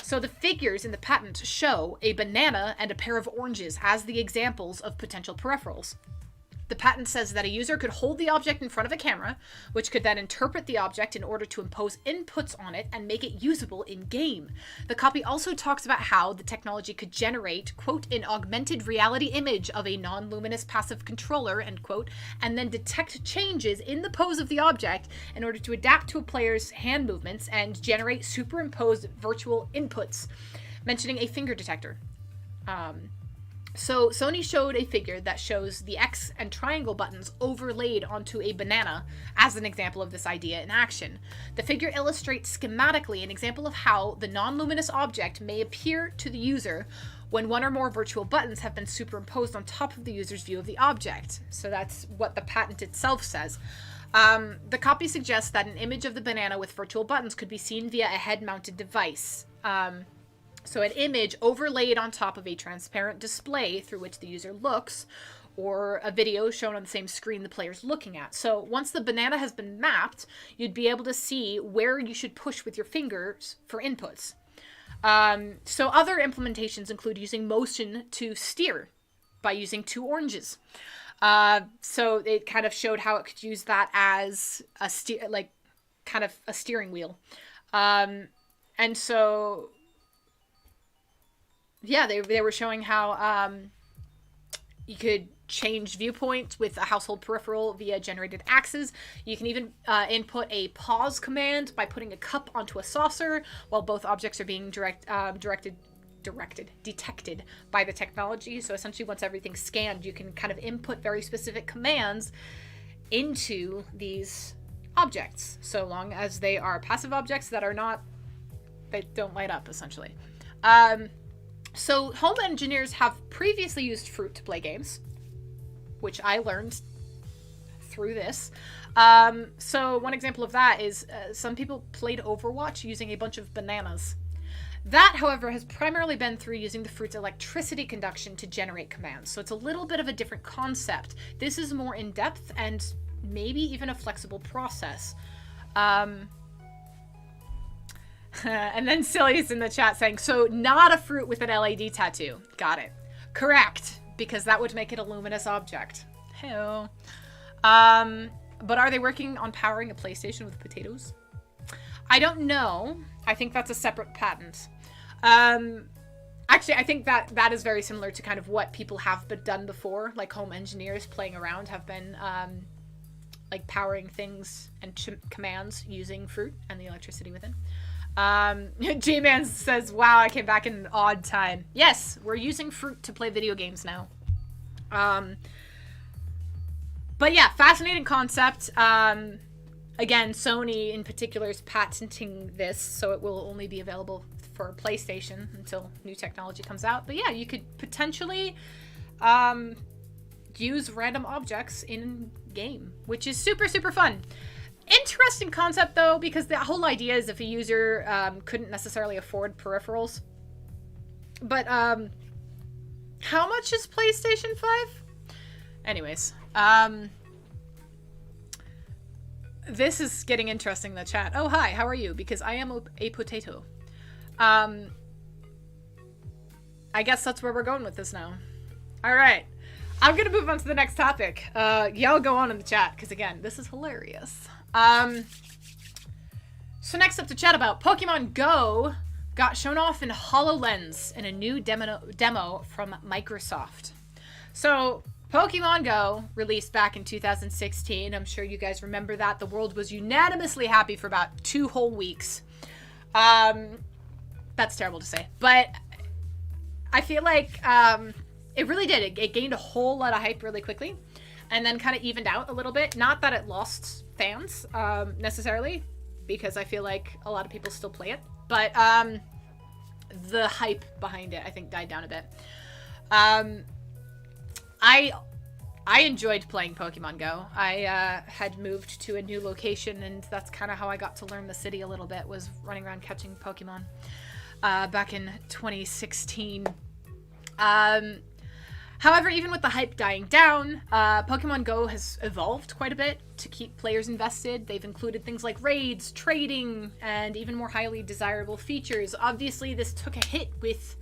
So the figures in the patent show a banana and a pair of oranges as the examples of potential peripherals. The patent says that a user could hold the object in front of a camera, which could then interpret the object in order to impose inputs on it and make it usable in-game. The copy also talks about how the technology could generate, quote, an augmented reality image of a non-luminous passive controller, end quote, and then detect changes in the pose of the object in order to adapt to a player's hand movements and generate superimposed virtual inputs, mentioning a finger detector. So Sony showed a figure that shows the X and triangle buttons overlaid onto a banana as an example of this idea in action. The figure illustrates schematically an example of how the non-luminous object may appear to the user when one or more virtual buttons have been superimposed on top of the user's view of the object. So that's what the patent itself says. The copy suggests that an image of the banana with virtual buttons could be seen via a head-mounted device. So an image overlaid on top of a transparent display through which the user looks, or a video shown on the same screen the player's looking at. So once the banana has been mapped, you'd be able to see where you should push with your fingers for inputs. So other implementations include using motion to steer by using two oranges. So it kind of showed how it could use that as a steering wheel. And so... yeah, they were showing how you could change viewpoints with a household peripheral via generated axes. You can even input a pause command by putting a cup onto a saucer while both objects are being detected by the technology. So essentially, once everything's scanned, you can kind of input very specific commands into these objects, so long as they are passive objects that don't light up, essentially. So home engineers have previously used fruit to play games, which I learned through this. So one example of that is some people played Overwatch using a bunch of bananas. That, however, has primarily been through using the fruit's electricity conduction to generate commands. So it's a little bit of a different concept. This is more in-depth and maybe even a flexible process. And then Silly's in the chat saying, so not a fruit with an LED tattoo. Got it. Correct, because that would make it a luminous object. Hey-oh. But are they working on powering a PlayStation with potatoes? I don't know. I think that's a separate patent. Actually, I think that is very similar to kind of what people have done before, like home engineers playing around have been like powering things and commands using fruit and the electricity within. J-Man says, wow, I came back in an odd time. Yes, we're using fruit to play video games now. But yeah, fascinating concept. Again, Sony in particular is patenting this, so it will only be available for PlayStation until new technology comes out. But yeah, you could potentially use random objects in game, which is super, super fun. Interesting concept, though, because the whole idea is if a user couldn't necessarily afford peripherals. But how much is PlayStation 5? Anyways, this is getting interesting in the chat. Oh, hi, how are you? Because I am a potato. I guess that's where we're going with this now. All right. I'm going to move on to the next topic. Y'all go on in the chat, because again, this is hilarious. So next up to chat about, Pokemon Go got shown off in HoloLens in a new demo from Microsoft. So Pokemon Go released back in 2016. I'm sure you guys remember that. The world was unanimously happy for about 2 whole weeks. That's terrible to say, but I feel like it really did. It gained a whole lot of hype really quickly and then kind of evened out a little bit. Not that it lost fans necessarily, because I feel like a lot of people still play it, but the hype behind it, I think, died down a bit. I enjoyed playing Pokemon Go. I had moved to a new location, and that's kind of how I got to learn the city a little bit, was running around catching Pokemon back in 2016. However, even with the hype dying down, Pokemon Go has evolved quite a bit to keep players invested. They've included things like raids, trading, and even more highly desirable features. Obviously, this took a hit with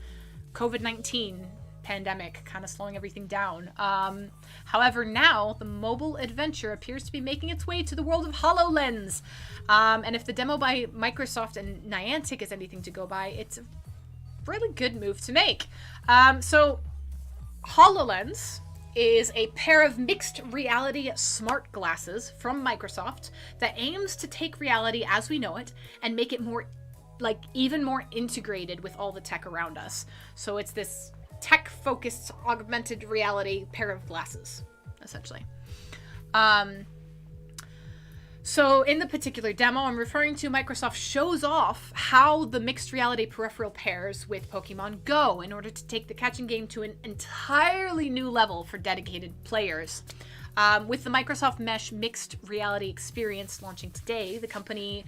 COVID-19 pandemic kind of slowing everything down. However, now the mobile adventure appears to be making its way to the world of HoloLens. And if the demo by Microsoft and Niantic is anything to go by, it's a really good move to make. So HoloLens is a pair of mixed reality smart glasses from Microsoft that aims to take reality as we know it and make it more, like, even more integrated with all the tech around us. So it's this tech-focused augmented reality pair of glasses, essentially. So in the particular demo I'm referring to, Microsoft shows off how the mixed reality peripheral pairs with Pokemon Go in order to take the catching game to an entirely new level for dedicated players. With the Microsoft Mesh mixed reality experience launching today, the company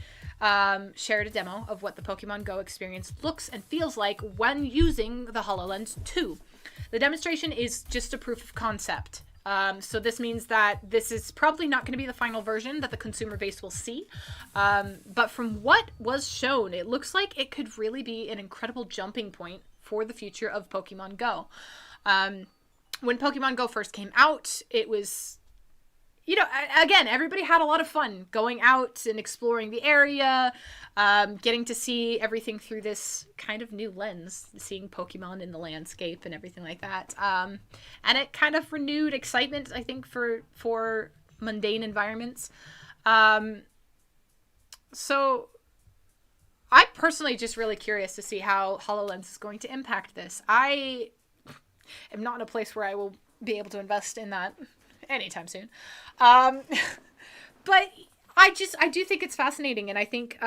shared a demo of what the Pokemon Go experience looks and feels like when using the HoloLens 2. The demonstration is just a proof of concept. So this means that this is probably not going to be the final version that the consumer base will see. But from what was shown, it looks like it could really be an incredible jumping point for the future of Pokemon Go. When Pokemon Go first came out, it was, you know, again, everybody had a lot of fun going out and exploring the area, getting to see everything through this kind of new lens, seeing Pokemon in the landscape and everything like that. And it kind of renewed excitement, I think, for mundane environments. So I'm personally just really curious to see how HoloLens is going to impact this. I am not in a place where I will be able to invest in that anytime soon. But I do think it's fascinating, and I think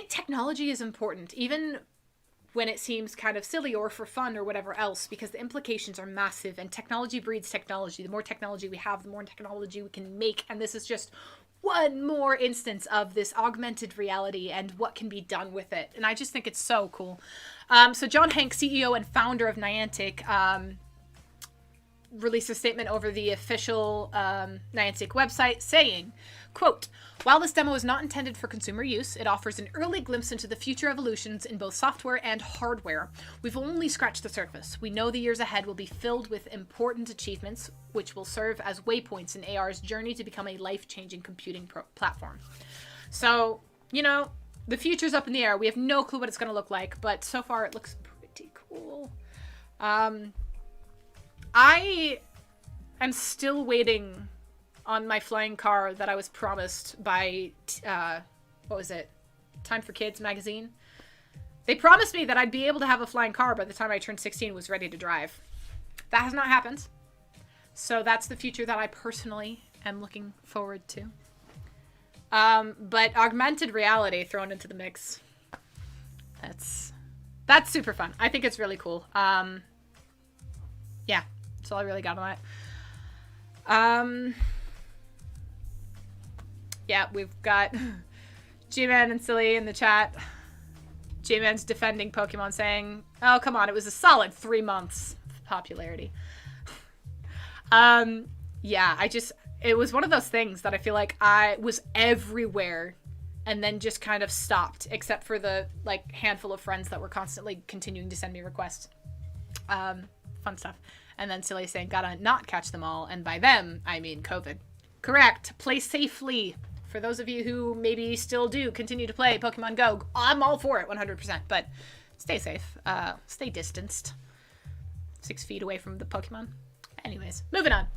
technology is important, even when it seems kind of silly or for fun or whatever else, because the implications are massive, and technology breeds technology. The more technology we have, the more technology we can make, and this is just one more instance of this augmented reality and what can be done with it. And I just think it's so cool. So John Hank, CEO and founder of Niantic, released a statement over the official Niantic website saying, quote, "While this demo is not intended for consumer use, it offers an early glimpse into the future evolutions in both software and hardware. We've only scratched the surface. We know the years ahead will be filled with important achievements, which will serve as waypoints in AR's journey to become a life-changing computing platform." So, you know, the future's up in the air. We have no clue what it's going to look like, but so far it looks pretty cool. I am still waiting on my flying car that I was promised by, what was it? Time for Kids magazine. They promised me that I'd be able to have a flying car by the time I turned 16 and was ready to drive. That has not happened. So that's the future that I personally am looking forward to. But augmented reality thrown into the mix, that's super fun. I think it's really cool. Yeah, that's all I really got on that. Yeah, we've got G-Man and Silly in the chat. G-Man's defending Pokemon, saying, "Oh, come on, it was a solid 3 months of popularity." Yeah, it was one of those things that I feel like I was everywhere and then just kind of stopped, except for the like handful of friends that were constantly continuing to send me requests. Fun stuff. And then Silly saying, gotta not catch them all, and by them, I mean COVID. Correct. Play safely. For those of you who maybe still do continue to play Pokemon Go, I'm all for it 100%, but stay safe. Stay distanced. 6 feet away from the Pokemon. Anyways, moving on.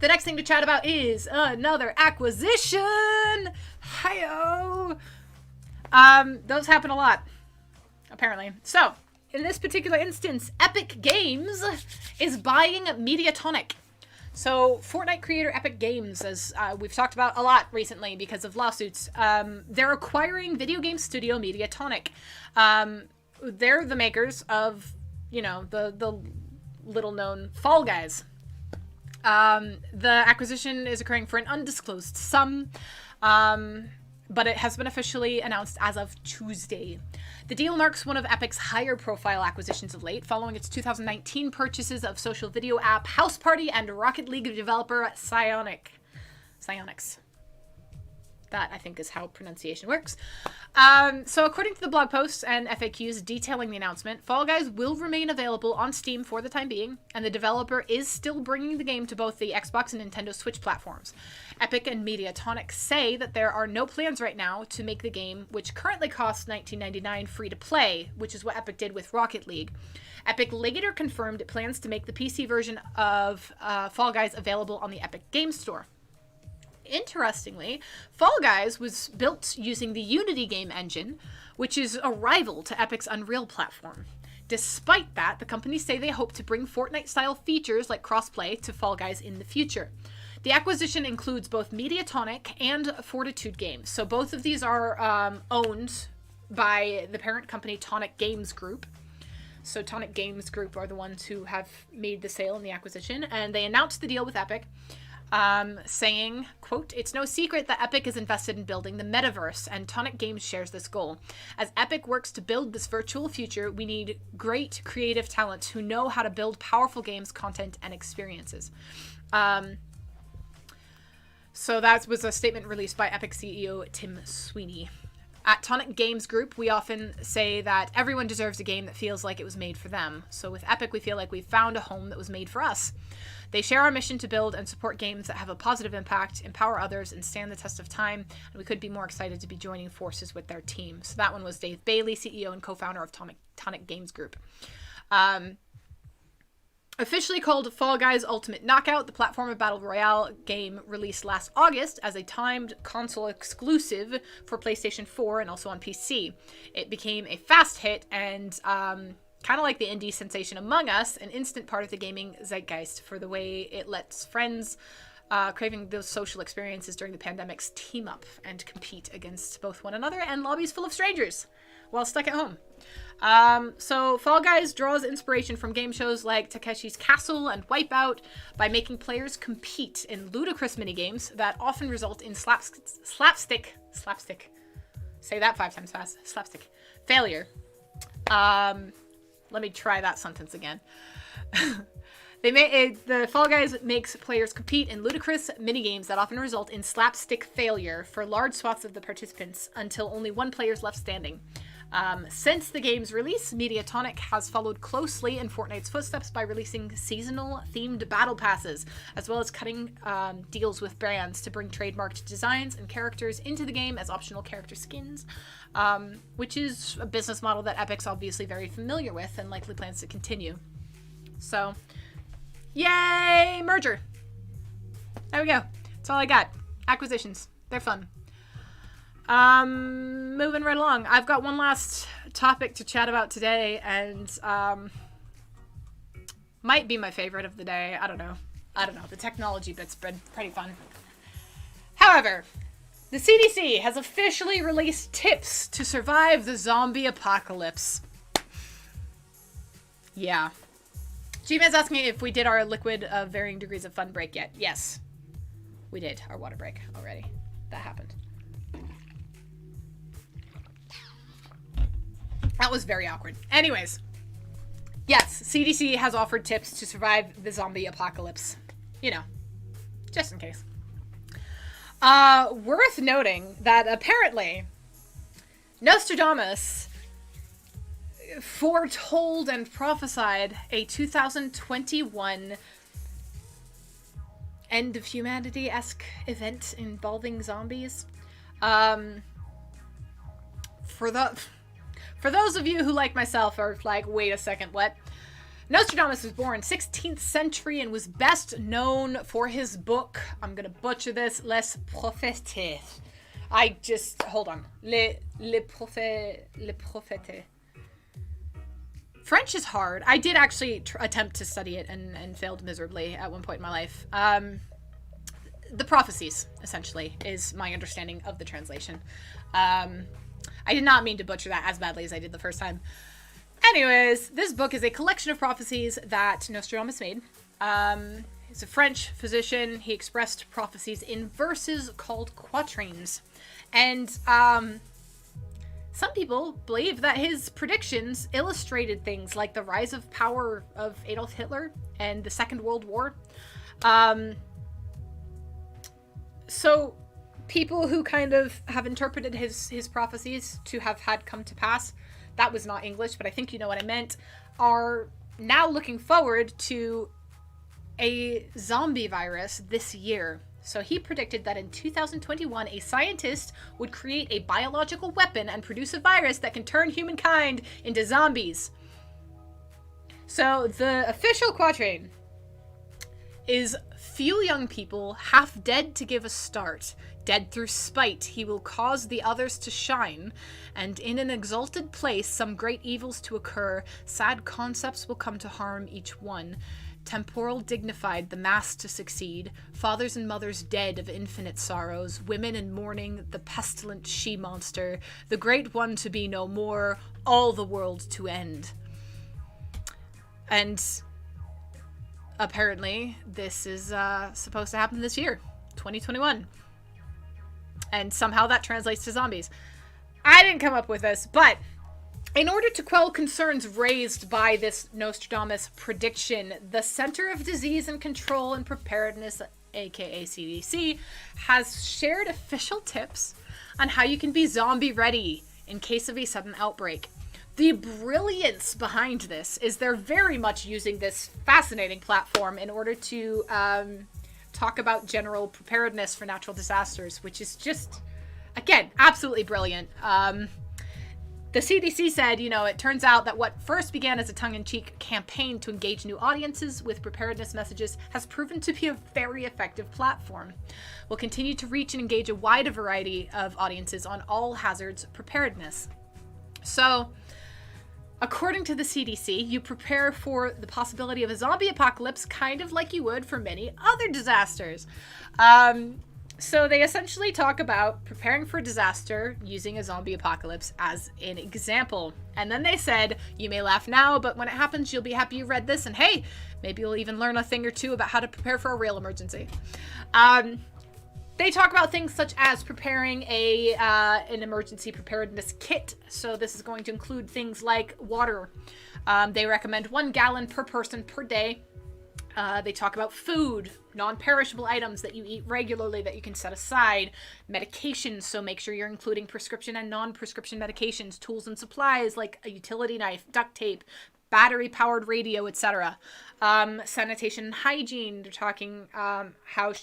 The next thing to chat about is another acquisition. Hi-oh. Those happen a lot, apparently. So, in this particular instance, Epic Games is buying Mediatonic. So, Fortnite creator Epic Games, as we've talked about a lot recently because of lawsuits, they're acquiring video game studio Mediatonic. They're the makers of, you know, the little-known Fall Guys. The acquisition is occurring for an undisclosed sum, but it has been officially announced as of Tuesday. The deal marks one of Epic's higher-profile acquisitions of late, following its 2019 purchases of social video app House Party and Rocket League developer Psyonix. That, I think, is how pronunciation works. So according to the blog posts and FAQs detailing the announcement, Fall Guys will remain available on Steam for the time being, and the developer is still bringing the game to both the Xbox and Nintendo Switch platforms. Epic and Mediatonic say that there are no plans right now to make the game, which currently costs $19.99 free to play, which is what Epic did with Rocket League. Epic later confirmed it plans to make the PC version of Fall Guys available on the Epic Game Store. Interestingly, Fall Guys was built using the Unity game engine, which is a rival to Epic's Unreal platform. Despite that, the companies say they hope to bring Fortnite-style features like crossplay to Fall Guys in the future. The acquisition includes both Mediatonic and Fortitude Games, so both of these are owned by the parent company Tonic Games Group. So Tonic Games Group are the ones who have made the sale and the acquisition, and they announced the deal with Epic. Saying, quote, "It's no secret that Epic is invested in building the metaverse, and Tonic Games shares this goal. As Epic works to build this virtual future, we need great creative talent who know how to build powerful games, content, and experiences." So that was a statement released by Epic CEO Tim Sweeney. At Tonic Games Group, we often say that everyone deserves a game that feels like it was made for them. So with Epic, we feel like we've found a home that was made for us. They share our mission to build and support games that have a positive impact, empower others, and stand the test of time, and we could be more excited to be joining forces with their team. So that one was Dave Bailey, CEO and co-founder of Tonic Games Group. Officially called Fall Guys Ultimate Knockout, the platform battle royale game released last August as a timed console exclusive for PlayStation 4 and also on PC. It became a fast hit and kind of like the indie sensation Among Us, an instant part of the gaming zeitgeist for the way it lets friends craving those social experiences during the pandemic's team up and compete against both one another and lobbies full of strangers while stuck at home. So Fall Guys draws inspiration from game shows like Takeshi's Castle and Wipeout by making players compete in ludicrous minigames that often result in slapstick, say that 5 times fast, slapstick, failure. Let me try that sentence again. The Fall Guys makes players compete in ludicrous minigames that often result in slapstick failure for large swaths of the participants until only one player is left standing. Since the game's release, Mediatonic has followed closely in Fortnite's footsteps by releasing seasonal themed battle passes, as well as cutting deals with brands to bring trademarked designs and characters into the game as optional character skins, which is a business model that Epic's obviously very familiar with and likely plans to continue. So, yay! Merger! There we go. That's all I got. Acquisitions. They're fun. Moving right along. I've got one last topic to chat about today, and might be my favorite of the day. I don't know. The technology bit's been pretty fun. However, the CDC has officially released tips to survive the zombie apocalypse. Yeah. G-Man's asking if we did our liquid of varying degrees of fun break yet. Yes. We did our water break already. That happened. That was very awkward. Anyways. Yes, CDC has offered tips to survive the zombie apocalypse. You know, just in case. Worth noting that apparently Nostradamus foretold and prophesied a 2021 end of humanity-esque event involving zombies. For those of you who, like myself, are like, wait a second, what? Nostradamus was born 16th century and was best known for his book, I'm gonna butcher this, Les Prophètes. Hold on. Les Prophètes. French is hard. I did actually attempt to study it and failed miserably at one point in my life. The prophecies, essentially, is my understanding of the translation. I did not mean to butcher that as badly as I did the first time. Anyways, this book is a collection of prophecies that Nostradamus made. He's a French physician. He expressed prophecies in verses called quatrains. And some people believe that his predictions illustrated things like the rise of power of Adolf Hitler and the Second World War. So people who kind of have interpreted his prophecies to have had come to pass, that was not English, but I think you know what I meant, are now looking forward to a zombie virus this year. So he predicted that in 2021, a scientist would create a biological weapon and produce a virus that can turn humankind into zombies. So the official quatrain is, few young people, half dead to give a start. Dead through spite, he will cause the others to shine, and in an exalted place some great evils to occur. Sad concepts will come to harm each one. Temporal dignified, the mass to succeed. Fathers and mothers dead of infinite sorrows. Women in mourning, the pestilent she-monster. The great one to be no more, all the world to end. And apparently this is supposed to happen this year, 2021. And somehow that translates to zombies. I didn't come up with this, but in order to quell concerns raised by this Nostradamus prediction, the Center of Disease and Control and Preparedness, aka CDC, has shared official tips on how you can be zombie ready in case of a sudden outbreak. The brilliance behind this is they're very much using this fascinating platform in order to talk about general preparedness for natural disasters, which is just, again, absolutely brilliant. The CDC said, it turns out that what first began as a tongue-in-cheek campaign to engage new audiences with preparedness messages has proven to be a very effective platform. We'll continue to reach and engage a wide variety of audiences on all hazards preparedness. So, according to the CDC, you prepare for the possibility of a zombie apocalypse kind of like you would for many other disasters. So they essentially talk about preparing for a disaster using a zombie apocalypse as an example. And then they said, you may laugh now, but when it happens, you'll be happy you read this. And hey, maybe you'll even learn a thing or two about how to prepare for a real emergency. They talk about things such as preparing an emergency preparedness kit. So this is going to include things like water. They recommend 1 gallon per person per day. They talk about food, non-perishable items that you eat regularly that you can set aside, medications, so make sure you're including prescription and non-prescription medications, tools and supplies like a utility knife, duct tape, battery-powered radio, etc. Sanitation and hygiene, they're talking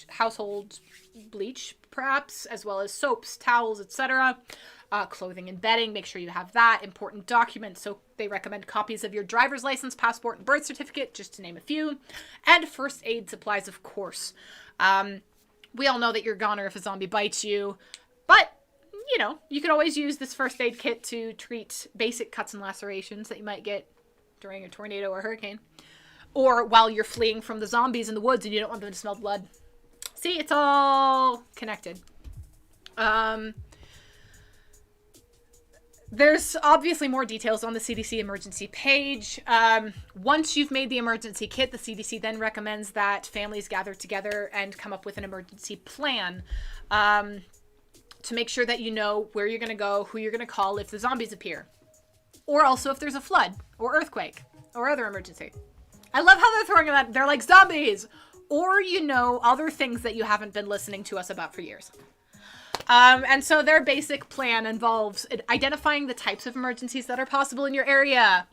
household bleach, perhaps, as well as soaps, towels, etc. Clothing and bedding, make sure you have that. Important documents, so they recommend copies of your driver's license, passport, and birth certificate, just to name a few. And first aid supplies, of course. We all know that you're a goner if a zombie bites you, but you can always use this first aid kit to treat basic cuts and lacerations that you might get during a tornado or hurricane, or while you're fleeing from the zombies in the woods and you don't want them to smell blood. See, it's all connected. There's obviously more details on the CDC emergency page. Once you've made the emergency kit, the CDC then recommends that families gather together and come up with an emergency plan to make sure that you know where you're going to go, who you're going to call if the zombies appear. Or also if there's a flood or earthquake or other emergency. I love how they're throwing that. They're like zombies or, other things that you haven't been listening to us about for years. And so their basic plan involves identifying the types of emergencies that are possible in your area.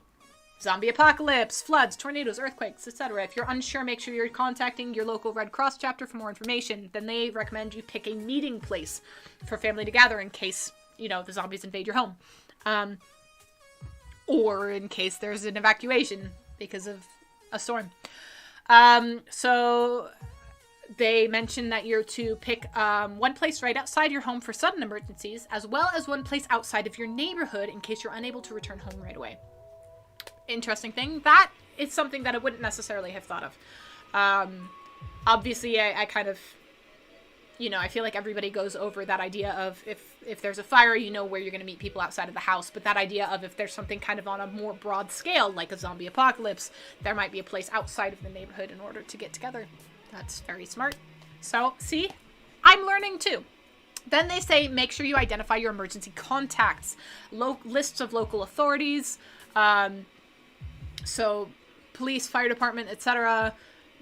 Zombie apocalypse, floods, tornadoes, earthquakes, etc. If you're unsure, make sure you're contacting your local Red Cross chapter for more information. Then they recommend you pick a meeting place for family to gather in case, the zombies invade your home. Or in case there's an evacuation because of a storm. So they mention that you're to pick one place right outside your home for sudden emergencies, as well as one place outside of your neighborhood in case you're unable to return home right away. Interesting thing. That is something that I wouldn't necessarily have thought of. Obviously, I kind of, I feel like everybody goes over that idea of if there's a fire, where you're going to meet people outside of the house. But that idea of if there's something kind of on a more broad scale, like a zombie apocalypse, there might be a place outside of the neighborhood in order to get together. That's very smart. So, see? I'm learning too. Then they say make sure you identify your emergency contacts. Lists of local authorities. So, police, fire department, etc.,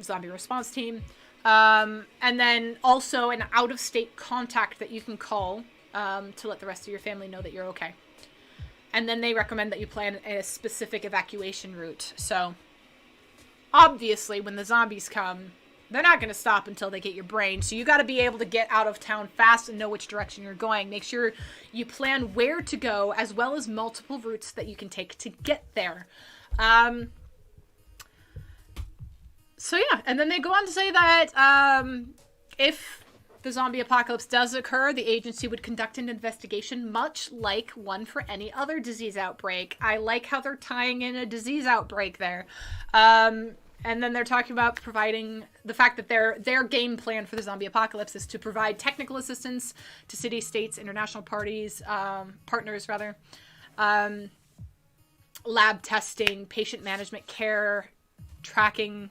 zombie response team, and then also an out-of-state contact that you can call to let the rest of your family know that you're okay. And then they recommend that you plan a specific evacuation route. So, obviously, when the zombies come, they're not going to stop until they get your brain. So you got to be able to get out of town fast and know which direction you're going. Make sure you plan where to go, as well as multiple routes that you can take to get there. So yeah, and then they go on to say that if the zombie apocalypse does occur, the agency would conduct an investigation much like one for any other disease outbreak. I like how they're tying in a disease outbreak there. And then they're talking about providing the fact that their game plan for the zombie apocalypse is to provide technical assistance to cities, states, international partners, lab testing, patient management care, tracking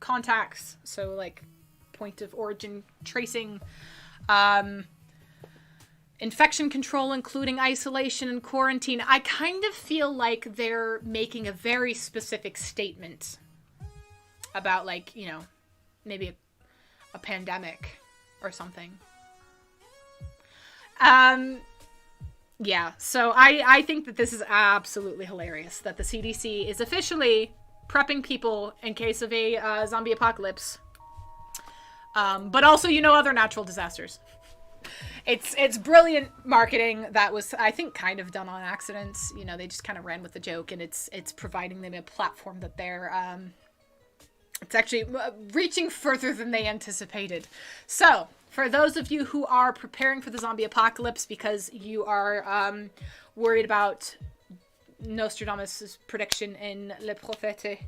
contacts, so like point of origin tracing, infection control, including isolation and quarantine. I kind of feel like they're making a very specific statement about, like, maybe a pandemic or something. Yeah, so I think that this is absolutely hilarious that the CDC is officially prepping people in case of a zombie apocalypse. But also, other natural disasters. It's brilliant marketing that was, I think, kind of done on accident. They just kind of ran with the joke, and it's providing them a platform that they're, it's actually reaching further than they anticipated. So, for those of you who are preparing for the zombie apocalypse because you are worried about Nostradamus' prediction in Le Prophète,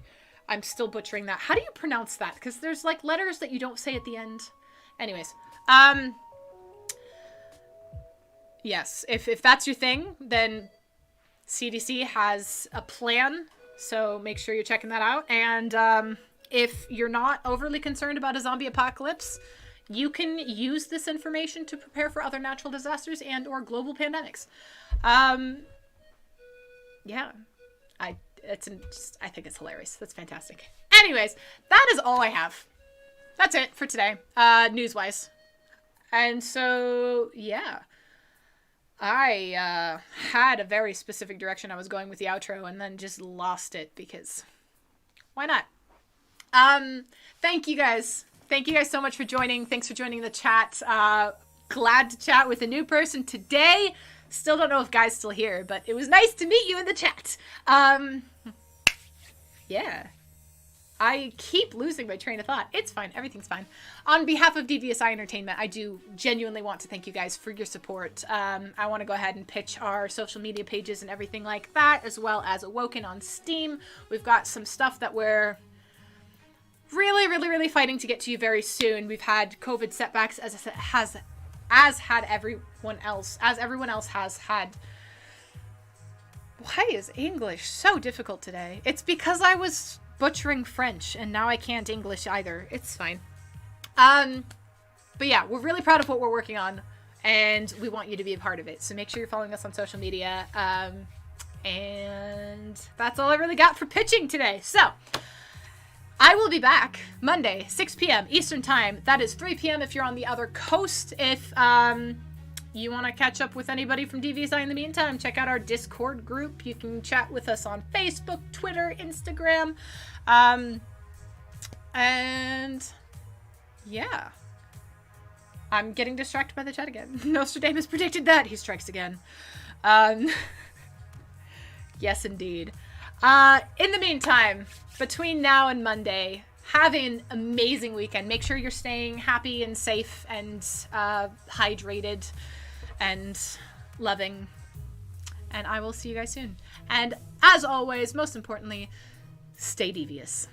I'm still butchering that. How do you pronounce that? Because there's like letters that you don't say at the end. Anyways, yes, if that's your thing, then CDC has a plan, so make sure you're checking that out. And if you're not overly concerned about a zombie apocalypse, you can use this information to prepare for other natural disasters and or global pandemics. Yeah, I think it's hilarious. That's fantastic. Anyways, that is all I have. That's it for today, news-wise. And so, yeah, I had a very specific direction I was going with the outro and then just lost it because why not? Thank you guys. Thank you guys so much for joining. Thanks for joining the chat. Glad to chat with a new person today. Still don't know if Guy's still here, but it was nice to meet you in the chat. Yeah. I keep losing my train of thought. It's fine. Everything's fine. On behalf of DVSI Entertainment, I do genuinely want to thank you guys for your support. I want to go ahead and pitch our social media pages and everything like that, as well as Awoken on Steam. We've got some stuff that we're really fighting to get to you very soon. We've had COVID setbacks as everyone else has had. Why is English so difficult today? It's because I was butchering French and now I can't English either. It's fine. But yeah, we're really proud of what we're working on and we want you to be a part of it. So make sure you're following us on social media. And that's all I really got for pitching today. So I will be back Monday, 6 p.m. Eastern Time. That is 3 p.m. if you're on the other coast. If you want to catch up with anybody from DVSI in the meantime, check out our Discord group. You can chat with us on Facebook, Twitter, Instagram. And yeah. I'm getting distracted by the chat again. Nostradamus predicted that. He strikes again. Yes, indeed. In the meantime, between now and Monday, have an amazing weekend. Make sure you're staying happy and safe and hydrated and loving. And I will see you guys soon. And as always, most importantly, stay devious.